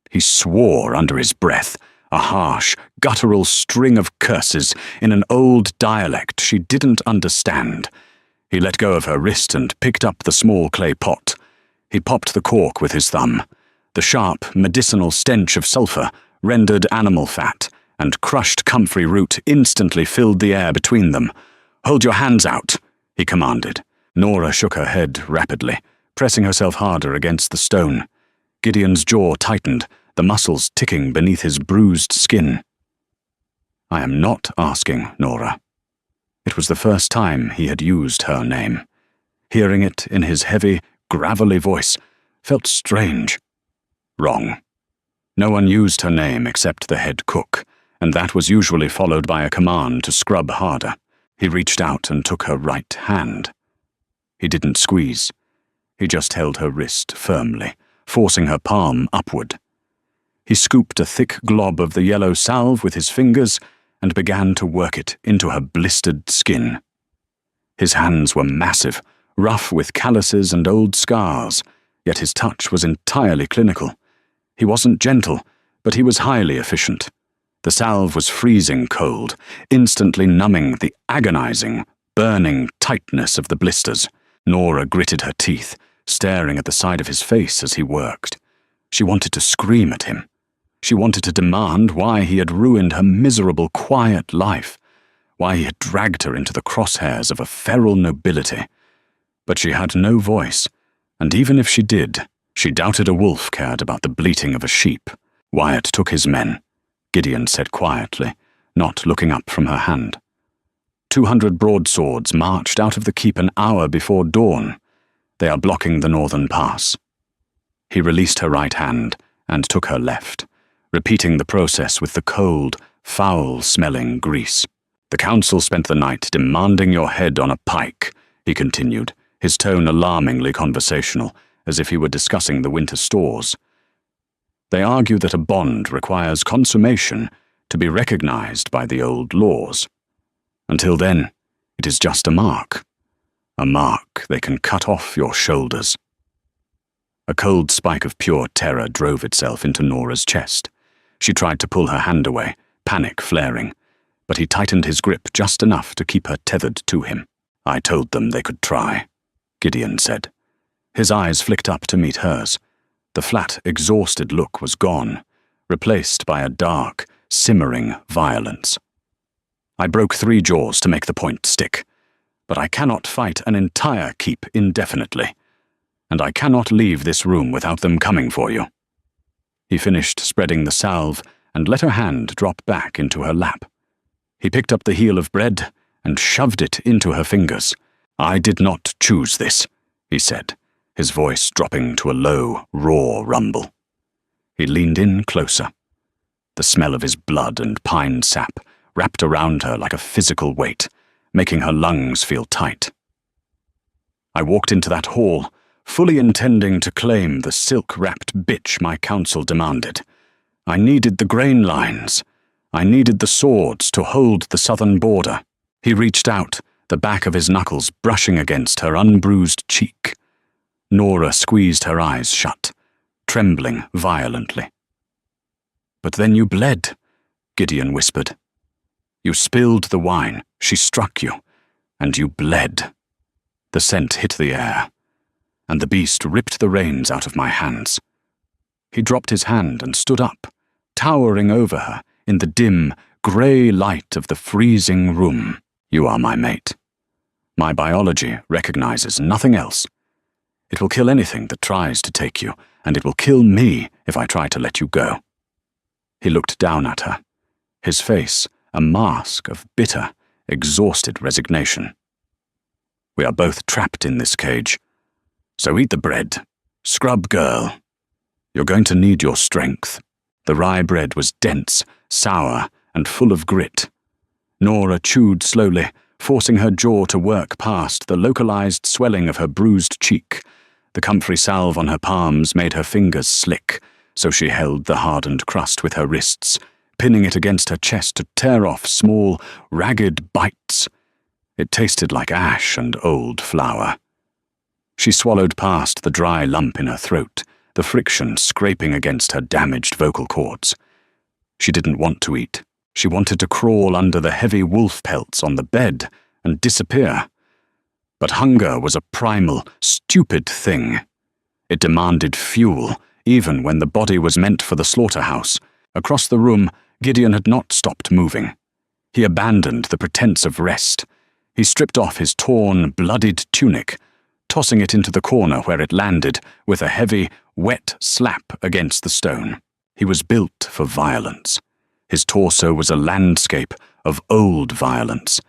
Speaker 1: He swore under his breath, a harsh, guttural string of curses in an old dialect she didn't understand. He let go of her wrist and picked up the small clay pot. He popped the cork with his thumb. The sharp, medicinal stench of sulfur, rendered animal fat, and crushed comfrey root instantly filled the air between them. "Hold your hands out," he commanded. Nora shook her head rapidly, pressing herself harder against the stone. Gideon's jaw tightened, the muscles ticking beneath his bruised skin. "I am not asking, Nora." It was the first time he had used her name. Hearing it in his heavy, gravelly voice felt strange. Wrong. No one used her name except the head cook, and that was usually followed by a command to scrub harder. He reached out and took her right hand. He didn't squeeze. He just held her wrist firmly, forcing her palm upward. He scooped a thick glob of the yellow salve with his fingers and began to work it into her blistered skin. His hands were massive, rough with calluses and old scars, yet his touch was entirely clinical. He wasn't gentle, but he was highly efficient. The salve was freezing cold, instantly numbing the agonizing, burning tightness of the blisters. Nora gritted her teeth, staring at the side of his face as he worked. She wanted to scream at him. She wanted to demand why he had ruined her miserable, quiet life, why he had dragged her into the crosshairs of a feral nobility. But she had no voice, and even if she did, she doubted a wolf cared about the bleating of a sheep. "Wyatt took his men," Gideon said quietly, not looking up from her hand. 200 broadswords marched out of the keep an hour before dawn. They are blocking the northern pass. He released her right hand and took her left, repeating the process with the cold, foul-smelling grease. The council spent the night demanding your head on a pike, he continued, his tone alarmingly conversational, as if he were discussing the winter stores. They argue that a bond requires consummation to be recognized by the old laws. Until then, it is just a mark they can cut off your shoulders. A cold spike of pure terror drove itself into Nora's chest. She tried to pull her hand away, panic flaring, but he tightened his grip just enough to keep her tethered to him. I told them they could try, Gideon said. His eyes flicked up to meet hers. The flat, exhausted look was gone, replaced by a dark, simmering violence. I broke 3 jaws to make the point stick, but I cannot fight an entire keep indefinitely, and I cannot leave this room without them coming for you. He finished spreading the salve and let her hand drop back into her lap. He picked up the heel of bread and shoved it into her fingers. I did not choose this, he said, his voice dropping to a low, raw rumble. He leaned in closer. The smell of his blood and pine sap wrapped around her like a physical weight, making her lungs feel tight. I walked into that hall, fully intending to claim the silk-wrapped bitch my counsel demanded. I needed the grain lines. I needed the swords to hold the southern border. He reached out, the back of his knuckles brushing against her unbruised cheek. Nora squeezed her eyes shut, trembling violently. "But then you bled," Gideon whispered. "You spilled the wine, she struck you, and you bled." The scent hit the air, and the beast ripped the reins out of my hands. He dropped his hand and stood up, towering over her in the dim, grey light of the freezing room. "You are my mate. My biology recognizes nothing else. It will kill anything that tries to take you, and it will kill me if I try to let you go." He looked down at her, his face a mask of bitter, exhausted resignation. "We are both trapped in this cage. So eat the bread. Scrub girl. You're going to need your strength." The rye bread was dense, sour, and full of grit. Nora chewed slowly, forcing her jaw to work past the localized swelling of her bruised cheek. The comfrey salve on her palms made her fingers slick, so she held the hardened crust with her wrists, pinning it against her chest to tear off small, ragged bites. It tasted like ash and old flour. She swallowed past the dry lump in her throat, the friction scraping against her damaged vocal cords. She didn't want to eat. She wanted to crawl under the heavy wolf pelts on the bed and disappear. But hunger was a primal, stupid thing. It demanded fuel, even when the body was meant for the slaughterhouse. Across the room, Gideon had not stopped moving. He abandoned the pretense of rest. He stripped off his torn, bloodied tunic, tossing it into the corner where it landed with a heavy, wet slap against the stone. He was built for violence. His torso was a landscape of old violence.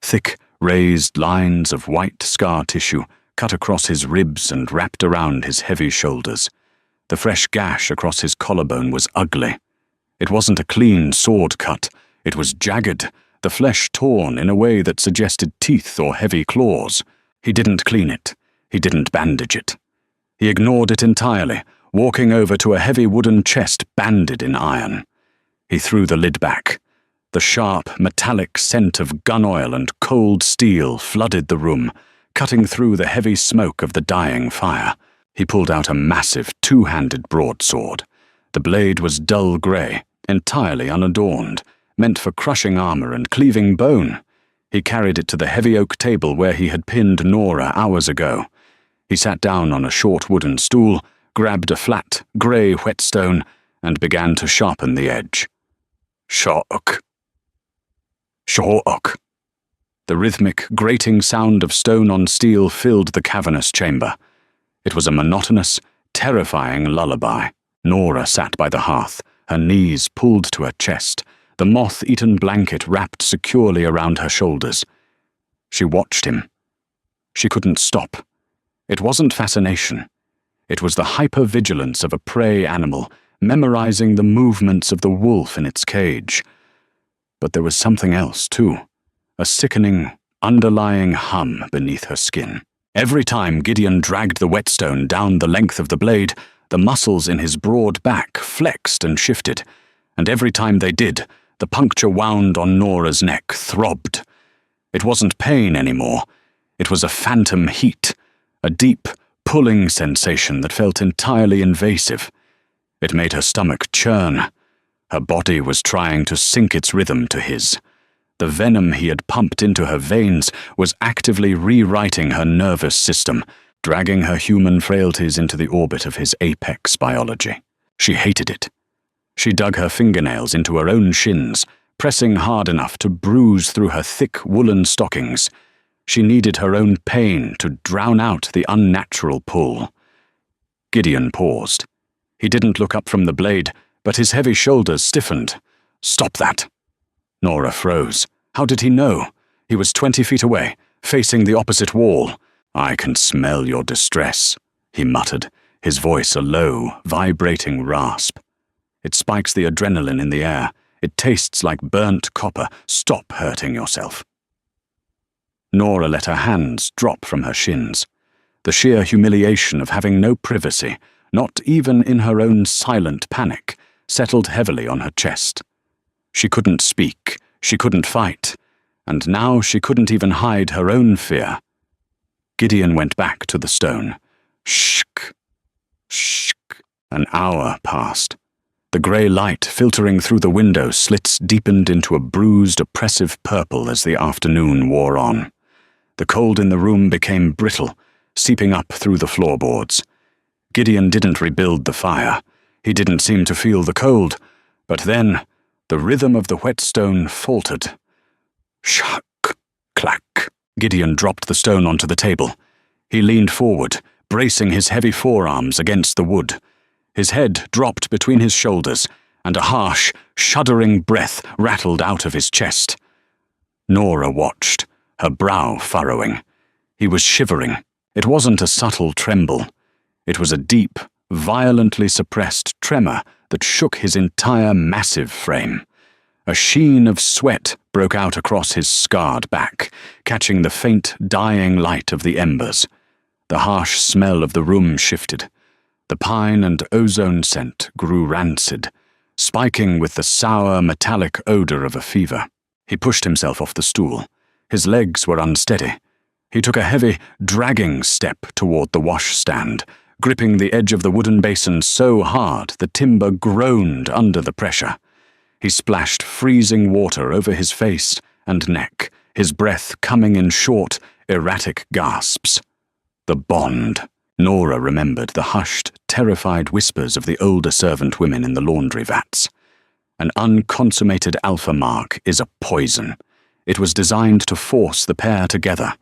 Speaker 1: Thick, raised lines of white scar tissue cut across his ribs and wrapped around his heavy shoulders. The fresh gash across his collarbone was ugly. It wasn't a clean sword cut. It was jagged, the flesh torn in a way that suggested teeth or heavy claws. He didn't clean it. He didn't bandage it. He ignored it entirely, walking over to a heavy wooden chest banded in iron. He threw the lid back. The sharp, metallic scent of gun oil and cold steel flooded the room, cutting through the heavy smoke of the dying fire. He pulled out a massive, two-handed broadsword. The blade was dull grey, entirely unadorned, meant for crushing armor and cleaving bone. He carried it to the heavy oak table where he had pinned Nora hours ago. He sat down on a short wooden stool, grabbed a flat, grey whetstone, and began to sharpen the edge. Shock. Shock. The rhythmic, grating sound of stone on steel filled the cavernous chamber. It was a monotonous, terrifying lullaby. Nora sat by the hearth, her knees pulled to her chest, the moth-eaten blanket wrapped securely around her shoulders. She watched him. She couldn't stop. It wasn't fascination. It was the hypervigilance of a prey animal, memorizing the movements of the wolf in its cage. But there was something else, too. a sickening, underlying hum beneath her skin. Every time Gideon dragged the whetstone down the length of the blade, the muscles in his broad back flexed and shifted, and every time they did, the puncture wound on Nora's neck throbbed. It wasn't pain anymore. It was a phantom heat, a deep, pulling sensation that felt entirely invasive. It made her stomach churn. Her body was trying to sync its rhythm to his. The venom he had pumped into her veins was actively rewriting her nervous system, dragging her human frailties into the orbit of his apex biology. She hated it. She dug her fingernails into her own shins, pressing hard enough to bruise through her thick woolen stockings. She needed her own pain to drown out the unnatural pull. Gideon paused. He didn't look up from the blade, but his heavy shoulders stiffened. "Stop that!" Nora froze. How did he know? He was 20 feet away, facing the opposite wall. "I can smell your distress," he muttered, his voice a low, vibrating rasp. "It spikes the adrenaline in the air. It tastes like burnt copper. Stop hurting yourself." Nora let her hands drop from her shins. The sheer humiliation of having no privacy, not even in her own silent panic, settled heavily on her chest. She couldn't speak, she couldn't fight, and now she couldn't even hide her own fear. Gideon went back to the stone. Shk, shk. An hour passed. The grey light filtering through the window slits deepened into a bruised, oppressive purple as the afternoon wore on. The cold in the room became brittle, seeping up through the floorboards. Gideon didn't rebuild the fire. He didn't seem to feel the cold, but then the rhythm of the whetstone faltered. Shuck, clack. Gideon dropped the stone onto the table. He leaned forward, bracing his heavy forearms against the wood. His head dropped between his shoulders, and a harsh, shuddering breath rattled out of his chest. Nora watched, her brow furrowing. He was shivering. It wasn't a subtle tremble. It was a deep, violently suppressed tremor that shook his entire massive frame. A sheen of sweat broke out across his scarred back, catching the faint, dying light of the embers. The harsh smell of the room shifted. The pine and ozone scent grew rancid, spiking with the sour, metallic odor of a fever. He pushed himself off the stool. His legs were unsteady. He took a heavy, dragging step toward the washstand, gripping the edge of the wooden basin so hard the timber groaned under the pressure. He splashed freezing water over his face and neck, his breath coming in short, erratic gasps. The bond. Nora remembered the hushed, terrified whispers of the older servant women in the laundry vats. An unconsummated alpha mark is a poison. It was designed to force the pair together.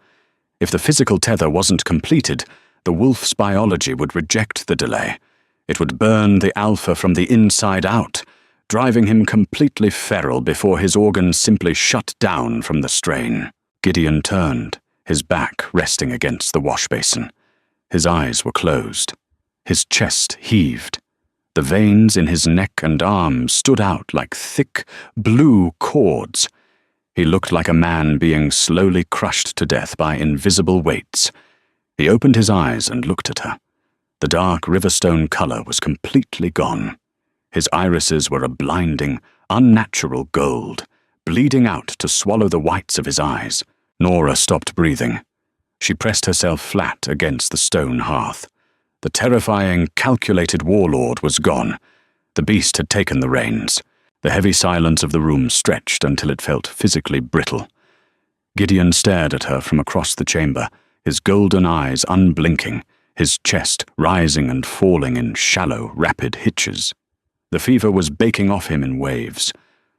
Speaker 1: If the physical tether wasn't completed, the wolf's biology would reject the delay. It would burn the alpha from the inside out, driving him completely feral before his organs simply shut down from the strain. Gideon turned, his back resting against the wash basin. His eyes were closed. His chest heaved. The veins in his neck and arms stood out like thick, blue cords. He looked like a man being slowly crushed to death by invisible weights. He opened his eyes and looked at her. The dark riverstone color was completely gone. His irises were a blinding, unnatural gold, bleeding out to swallow the whites of his eyes. Nora stopped breathing. She pressed herself flat against the stone hearth. The terrifying, calculated warlord was gone. The beast had taken the reins. The heavy silence of the room stretched until it felt physically brittle. Gideon stared at her from across the chamber, his golden eyes unblinking, his chest rising and falling in shallow, rapid hitches. The fever was baking off him in waves.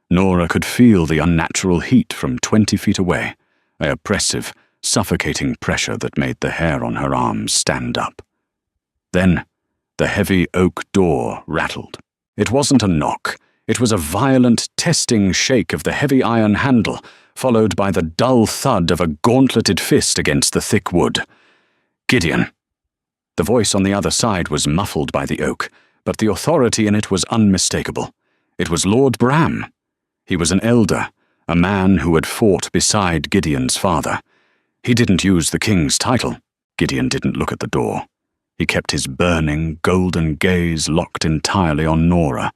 Speaker 1: Nora could feel the unnatural heat from 20 feet away, an oppressive, suffocating pressure that made the hair on her arms stand up. Then, the heavy oak door rattled. It wasn't a knock. It was a violent, testing shake of the heavy iron handle, followed by the dull thud of a gauntleted fist against the thick wood. "Gideon!" The voice on the other side was muffled by the oak, but the authority in it was unmistakable. It was Lord Bram. He was an elder, a man who had fought beside Gideon's father. He didn't use the king's title. Gideon didn't look at the door. He kept his burning, golden gaze locked entirely on Nora.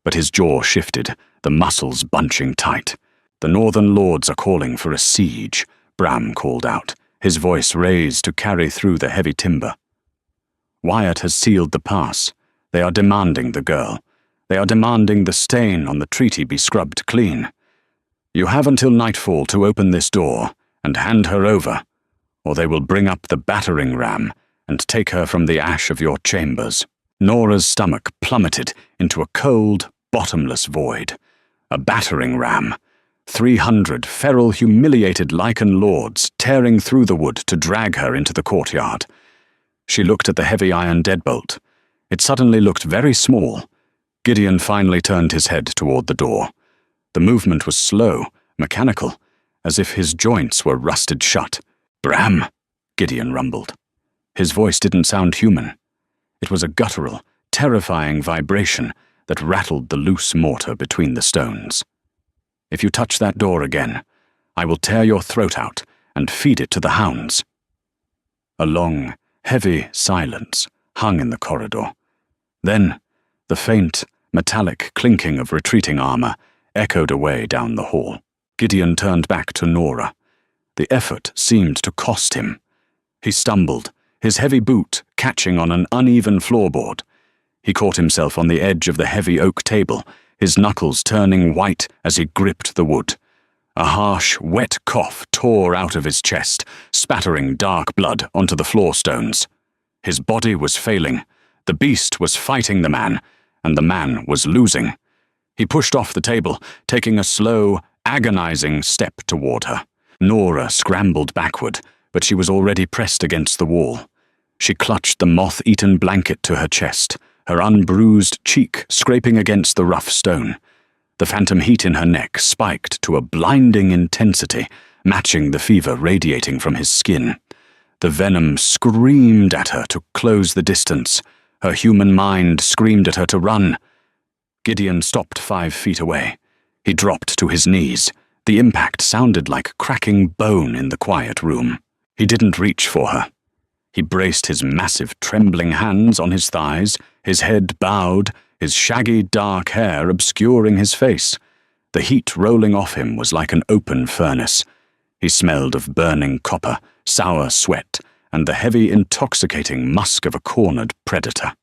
Speaker 1: But his jaw shifted, the muscles bunching tight. "The northern lords are calling for a siege," Bram called out, his voice raised to carry through the heavy timber. "Wyatt has sealed the pass. They are demanding the girl. They are demanding the stain on the treaty be scrubbed clean. You have until nightfall to open this door and hand her over, or they will bring up the battering ram and take her from the ash of your chambers." Nora's stomach plummeted into a cold, bottomless void. A battering ram. 300 feral, humiliated lichen lords tearing through the wood to drag her into the courtyard. She looked at the heavy iron deadbolt. It suddenly looked very small. Gideon finally turned his head toward the door. The movement was slow, mechanical, as if his joints were rusted shut. "Bram," Gideon rumbled. His voice didn't sound human. It was a guttural, terrifying vibration that rattled the loose mortar between the stones. "If you touch that door again, I will tear your throat out and feed it to the hounds." A long, heavy silence hung in the corridor. Then, the faint, metallic clinking of retreating armor echoed away down the hall. Gideon turned back to Nora. The effort seemed to cost him. He stumbled, his heavy boot catching on an uneven floorboard. He caught himself on the edge of the heavy oak table, his knuckles turning white as he gripped the wood. A harsh, wet cough tore out of his chest, spattering dark blood onto the floor stones. His body was failing. The beast was fighting the man, and the man was losing. He pushed off the table, taking a slow, agonizing step toward her. Nora scrambled backward, but she was already pressed against the wall. She clutched the moth-eaten blanket to her chest, her unbruised cheek scraping against the rough stone. The phantom heat in her neck spiked to a blinding intensity, matching the fever radiating from his skin. The venom screamed at her to close the distance. Her human mind screamed at her to run. Gideon stopped 5 feet away. He dropped to his knees. The impact sounded like cracking bone in the quiet room. He didn't reach for her. He braced his massive, trembling hands on his thighs, his head bowed, his shaggy, dark hair obscuring his face. The heat rolling off him was like an open furnace. He smelled of burning copper, sour sweat, and the heavy, intoxicating musk of a cornered predator.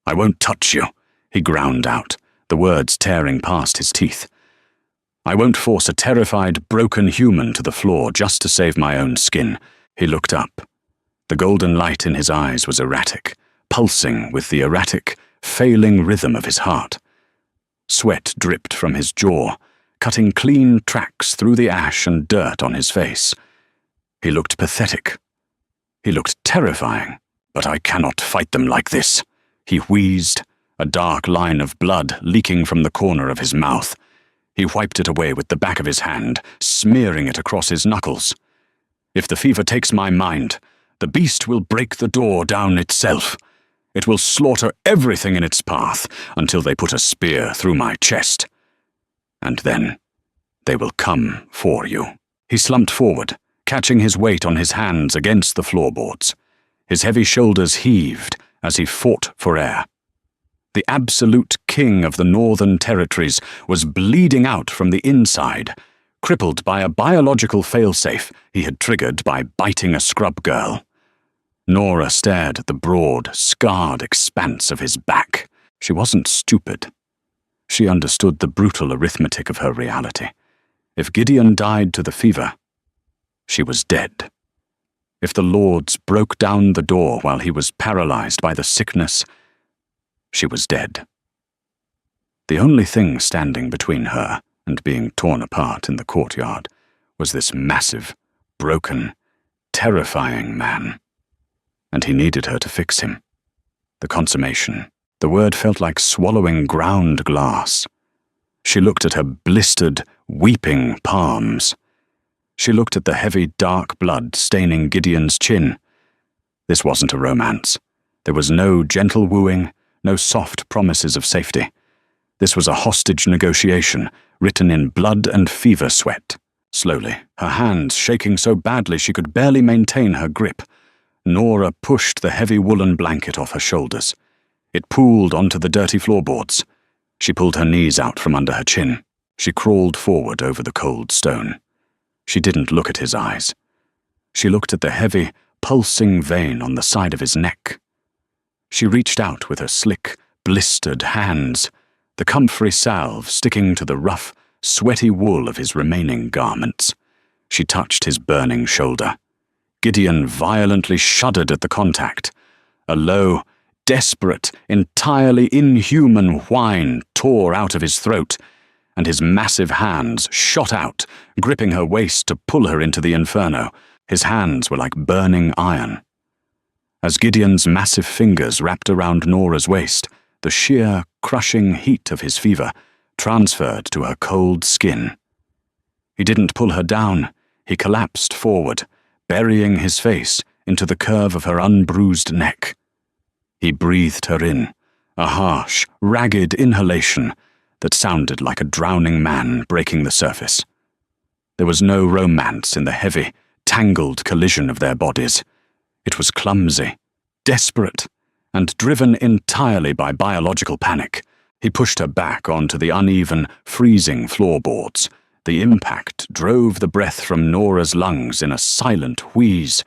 Speaker 1: "I won't touch you," he ground out, the words tearing past his teeth. "I won't force a terrified, broken human to the floor just to save my own skin." He looked up. The golden light in his eyes was erratic, pulsing with the erratic, failing rhythm of his heart. Sweat dripped from his jaw, cutting clean tracks through the ash and dirt on his face. He looked pathetic. He looked terrifying. "But I cannot fight them like this," he wheezed, a dark line of blood leaking from the corner of his mouth. He wiped it away with the back of his hand, smearing it across his knuckles. "If the fever takes my mind, the beast will break the door down itself. It will slaughter everything in its path until they put a spear through my chest. And then they will come for you." He slumped forward, catching his weight on his hands against the floorboards. His heavy shoulders heaved as he fought for air. The absolute king of the Northern Territories was bleeding out from the inside, crippled by a biological failsafe he had triggered by biting a scrub girl. Nora stared at the broad, scarred expanse of his back. She wasn't stupid. She understood the brutal arithmetic of her reality. If Gideon died to the fever, she was dead. If the lords broke down the door while he was paralyzed by the sickness, she was dead. The only thing standing between her and being torn apart in the courtyard was this massive, broken, terrifying man. And he needed her to fix him. The consummation. The word felt like swallowing ground glass. She looked at her blistered, weeping palms. She looked at the heavy, dark blood staining Gideon's chin. This wasn't a romance. There was no gentle wooing, no soft promises of safety. This was a hostage negotiation, written in blood and fever sweat. Slowly, her hands shaking so badly she could barely maintain her grip, Nora pushed the heavy woolen blanket off her shoulders. It pooled onto the dirty floorboards. She pulled her knees out from under her chin. She crawled forward over the cold stone. She didn't look at his eyes. She looked at the heavy, pulsing vein on the side of his neck. She reached out with her slick, blistered hands, the comfrey salve sticking to the rough, sweaty wool of his remaining garments. She touched his burning shoulder. Gideon violently shuddered at the contact. A low, desperate, entirely inhuman whine tore out of his throat, and his massive hands shot out, gripping her waist to pull her into the inferno. His hands were like burning iron. As Gideon's massive fingers wrapped around Nora's waist, the sheer, crushing heat of his fever transferred to her cold skin. He didn't pull her down. He collapsed forward, burying his face into the curve of her unbruised neck. He breathed her in, a harsh, ragged inhalation that sounded like a drowning man breaking the surface. There was no romance in the heavy, tangled collision of their bodies. It was clumsy, desperate, and driven entirely by biological panic. He pushed her back onto the uneven, freezing floorboards. The impact drove the breath from Nora's lungs in a silent wheeze.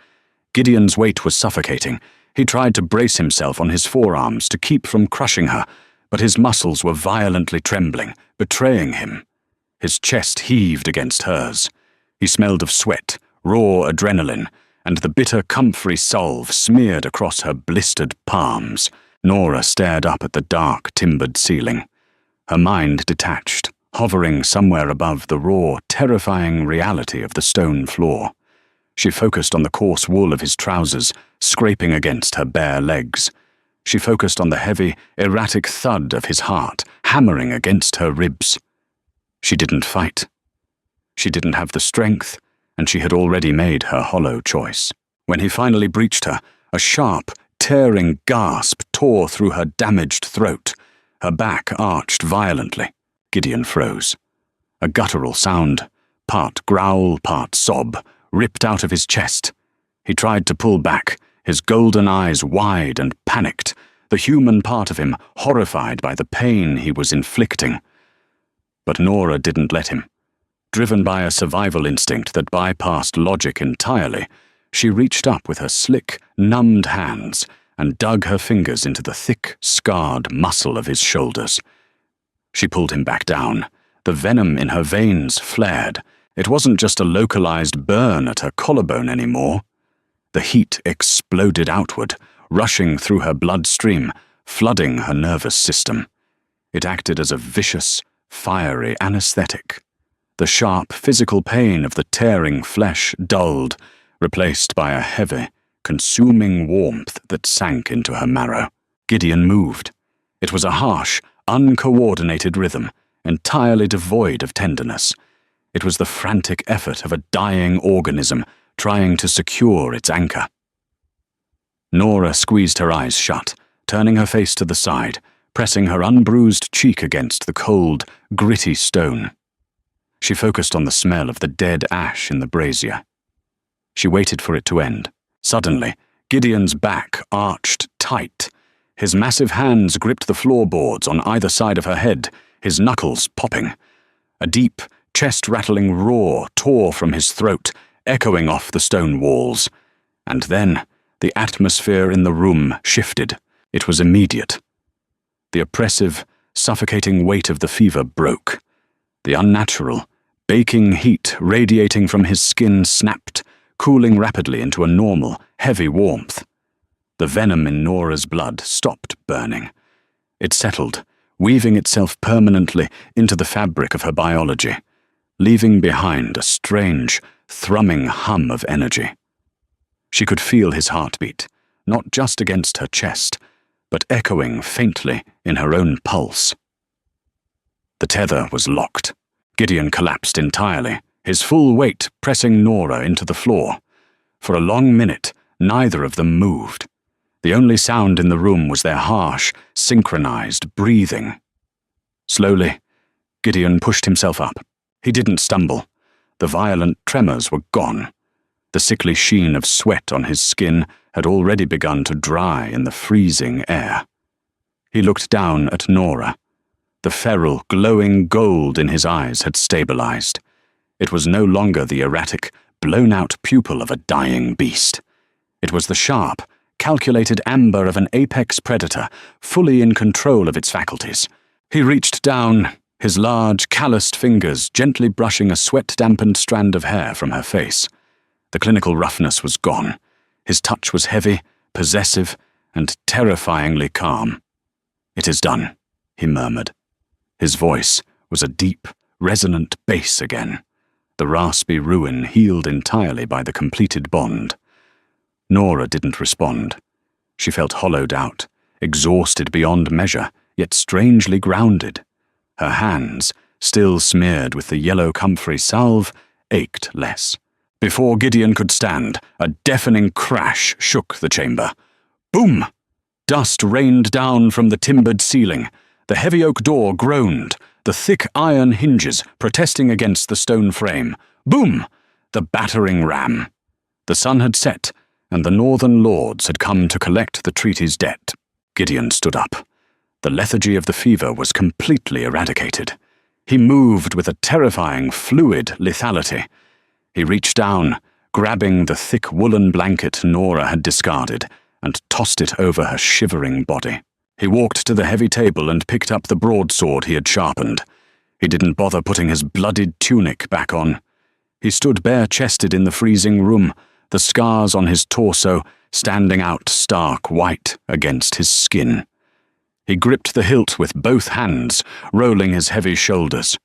Speaker 1: Gideon's weight was suffocating. He tried to brace himself on his forearms to keep from crushing her, but his muscles were violently trembling, betraying him. His chest heaved against hers. He smelled of sweat, raw adrenaline, and the bitter comfrey salve smeared across her blistered palms. Nora stared up at the dark, timbered ceiling. Her mind detached, hovering somewhere above the raw, terrifying reality of the stone floor. She focused on the coarse wool of his trousers, scraping against her bare legs. She focused on the heavy, erratic thud of his heart, hammering against her ribs. She didn't fight. She didn't have the strength, and she had already made her hollow choice. When he finally breached her, a sharp, tearing gasp tore through her damaged throat. Her back arched violently. Gideon froze. A guttural sound, part growl, part sob, ripped out of his chest. He tried to pull back, his golden eyes wide and panicked, the human part of him horrified by the pain he was inflicting. But Nora didn't let him. Driven by a survival instinct that bypassed logic entirely, she reached up with her slick, numbed hands and dug her fingers into the thick, scarred muscle of his shoulders. She pulled him back down. The venom in her veins flared. It wasn't just a localized burn at her collarbone anymore. The heat exploded outward, rushing through her bloodstream, flooding her nervous system. It acted as a vicious, fiery anesthetic. The sharp physical pain of the tearing flesh dulled, replaced by a heavy, consuming warmth that sank into her marrow. Gideon moved. It was a harsh, uncoordinated rhythm, entirely devoid of tenderness. It was the frantic effort of a dying organism trying to secure its anchor. Nora squeezed her eyes shut, turning her face to the side, pressing her unbruised cheek against the cold, gritty stone. She focused on the smell of the dead ash in the brazier. She waited for it to end. Suddenly, Gideon's back arched tight. His massive hands gripped the floorboards on either side of her head, his knuckles popping. A deep, chest-rattling roar tore from his throat, echoing off the stone walls. And then, the atmosphere in the room shifted. It was immediate. The oppressive, suffocating weight of the fever broke. The unnatural, baking heat radiating from his skin snapped, cooling rapidly into a normal, heavy warmth. The venom in Nora's blood stopped burning. It settled, weaving itself permanently into the fabric of her biology, leaving behind a strange, thrumming hum of energy. She could feel his heartbeat, not just against her chest, but echoing faintly in her own pulse. The tether was locked. Gideon collapsed entirely, his full weight pressing Nora into the floor. For a long minute, neither of them moved. The only sound in the room was their harsh, synchronized breathing. Slowly, Gideon pushed himself up. He didn't stumble. The violent tremors were gone. The sickly sheen of sweat on his skin had already begun to dry in the freezing air. He looked down at Nora. The feral, glowing gold in his eyes had stabilized. It was no longer the erratic, blown-out pupil of a dying beast. It was the sharp, calculated amber of an apex predator, fully in control of its faculties. He reached down, his large, calloused fingers gently brushing a sweat-dampened strand of hair from her face. The clinical roughness was gone. His touch was heavy, possessive, and terrifyingly calm. "It is done," he murmured. His voice was a deep, resonant bass again, the raspy ruin healed entirely by the completed bond. Nora didn't respond. She felt hollowed out, exhausted beyond measure, yet strangely grounded. Her hands, still smeared with the yellow comfrey salve, ached less. Before Gideon could stand, a deafening crash shook the chamber. Boom! Dust rained down from the timbered ceiling. The heavy oak door groaned, the thick iron hinges protesting against the stone frame. Boom! The battering ram. The sun had set, and the northern lords had come to collect the treaty's debt. Gideon stood up. The lethargy of the fever was completely eradicated. He moved with a terrifying, fluid lethality. He reached down, grabbing the thick woolen blanket Nora had discarded, and tossed it over her shivering body. He walked to the heavy table and picked up the broadsword he had sharpened. He didn't bother putting his bloodied tunic back on. He stood bare-chested in the freezing room, the scars on his torso standing out stark white against his skin. He gripped the hilt with both hands, rolling his heavy shoulders.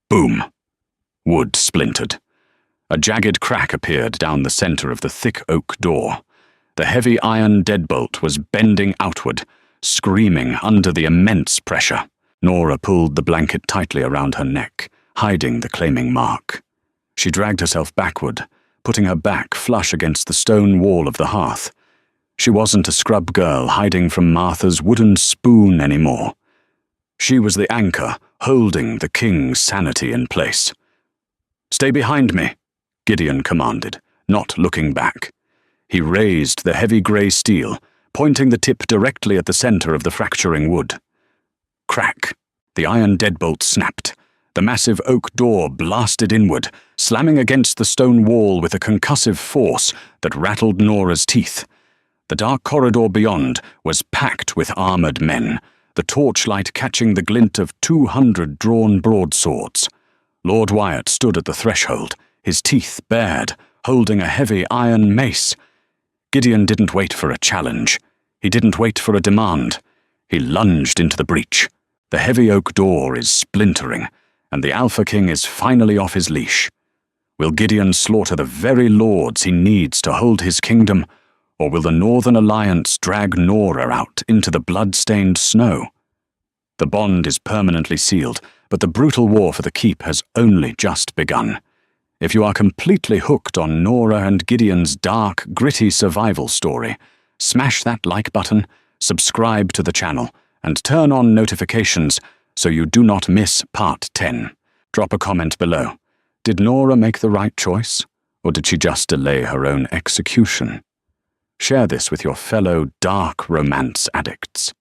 Speaker 1: Boom! Wood splintered. A jagged crack appeared down the center of the thick oak door. The heavy iron deadbolt was bending outward, screaming under the immense pressure. Nora pulled the blanket tightly around her neck, hiding the claiming mark. She dragged herself backward, putting her back flush against the stone wall of the hearth. She wasn't a scrub girl hiding from Martha's wooden spoon anymore. She was the anchor, holding the king's sanity in place. "Stay behind me," Gideon commanded, not looking back. He raised the heavy grey steel, pointing the tip directly at the center of the fracturing wood. Crack! The iron deadbolt snapped. The massive oak door blasted inward, slamming against the stone wall with a concussive force that rattled Nora's teeth. The dark corridor beyond was packed with armored men, the torchlight catching the glint of 200 drawn broadswords. Lord Wyatt stood at the threshold, his teeth bared, holding a heavy iron mace. Gideon didn't wait for a challenge. He didn't wait for a demand. He lunged into the breach. The heavy oak door is splintering, and the Alpha King is finally off his leash. Will Gideon slaughter the very lords he needs to hold his kingdom, or will the Northern Alliance drag Nora out into the blood-stained snow? The bond is permanently sealed, but the brutal war for the keep has only just begun. If you are completely hooked on Nora and Gideon's dark, gritty survival story, smash that like button, subscribe to the channel, and turn on notifications so you do not miss Part 10. Drop a comment below. Did Nora make the right choice, or did she just delay her own execution? Share this with your fellow dark romance addicts.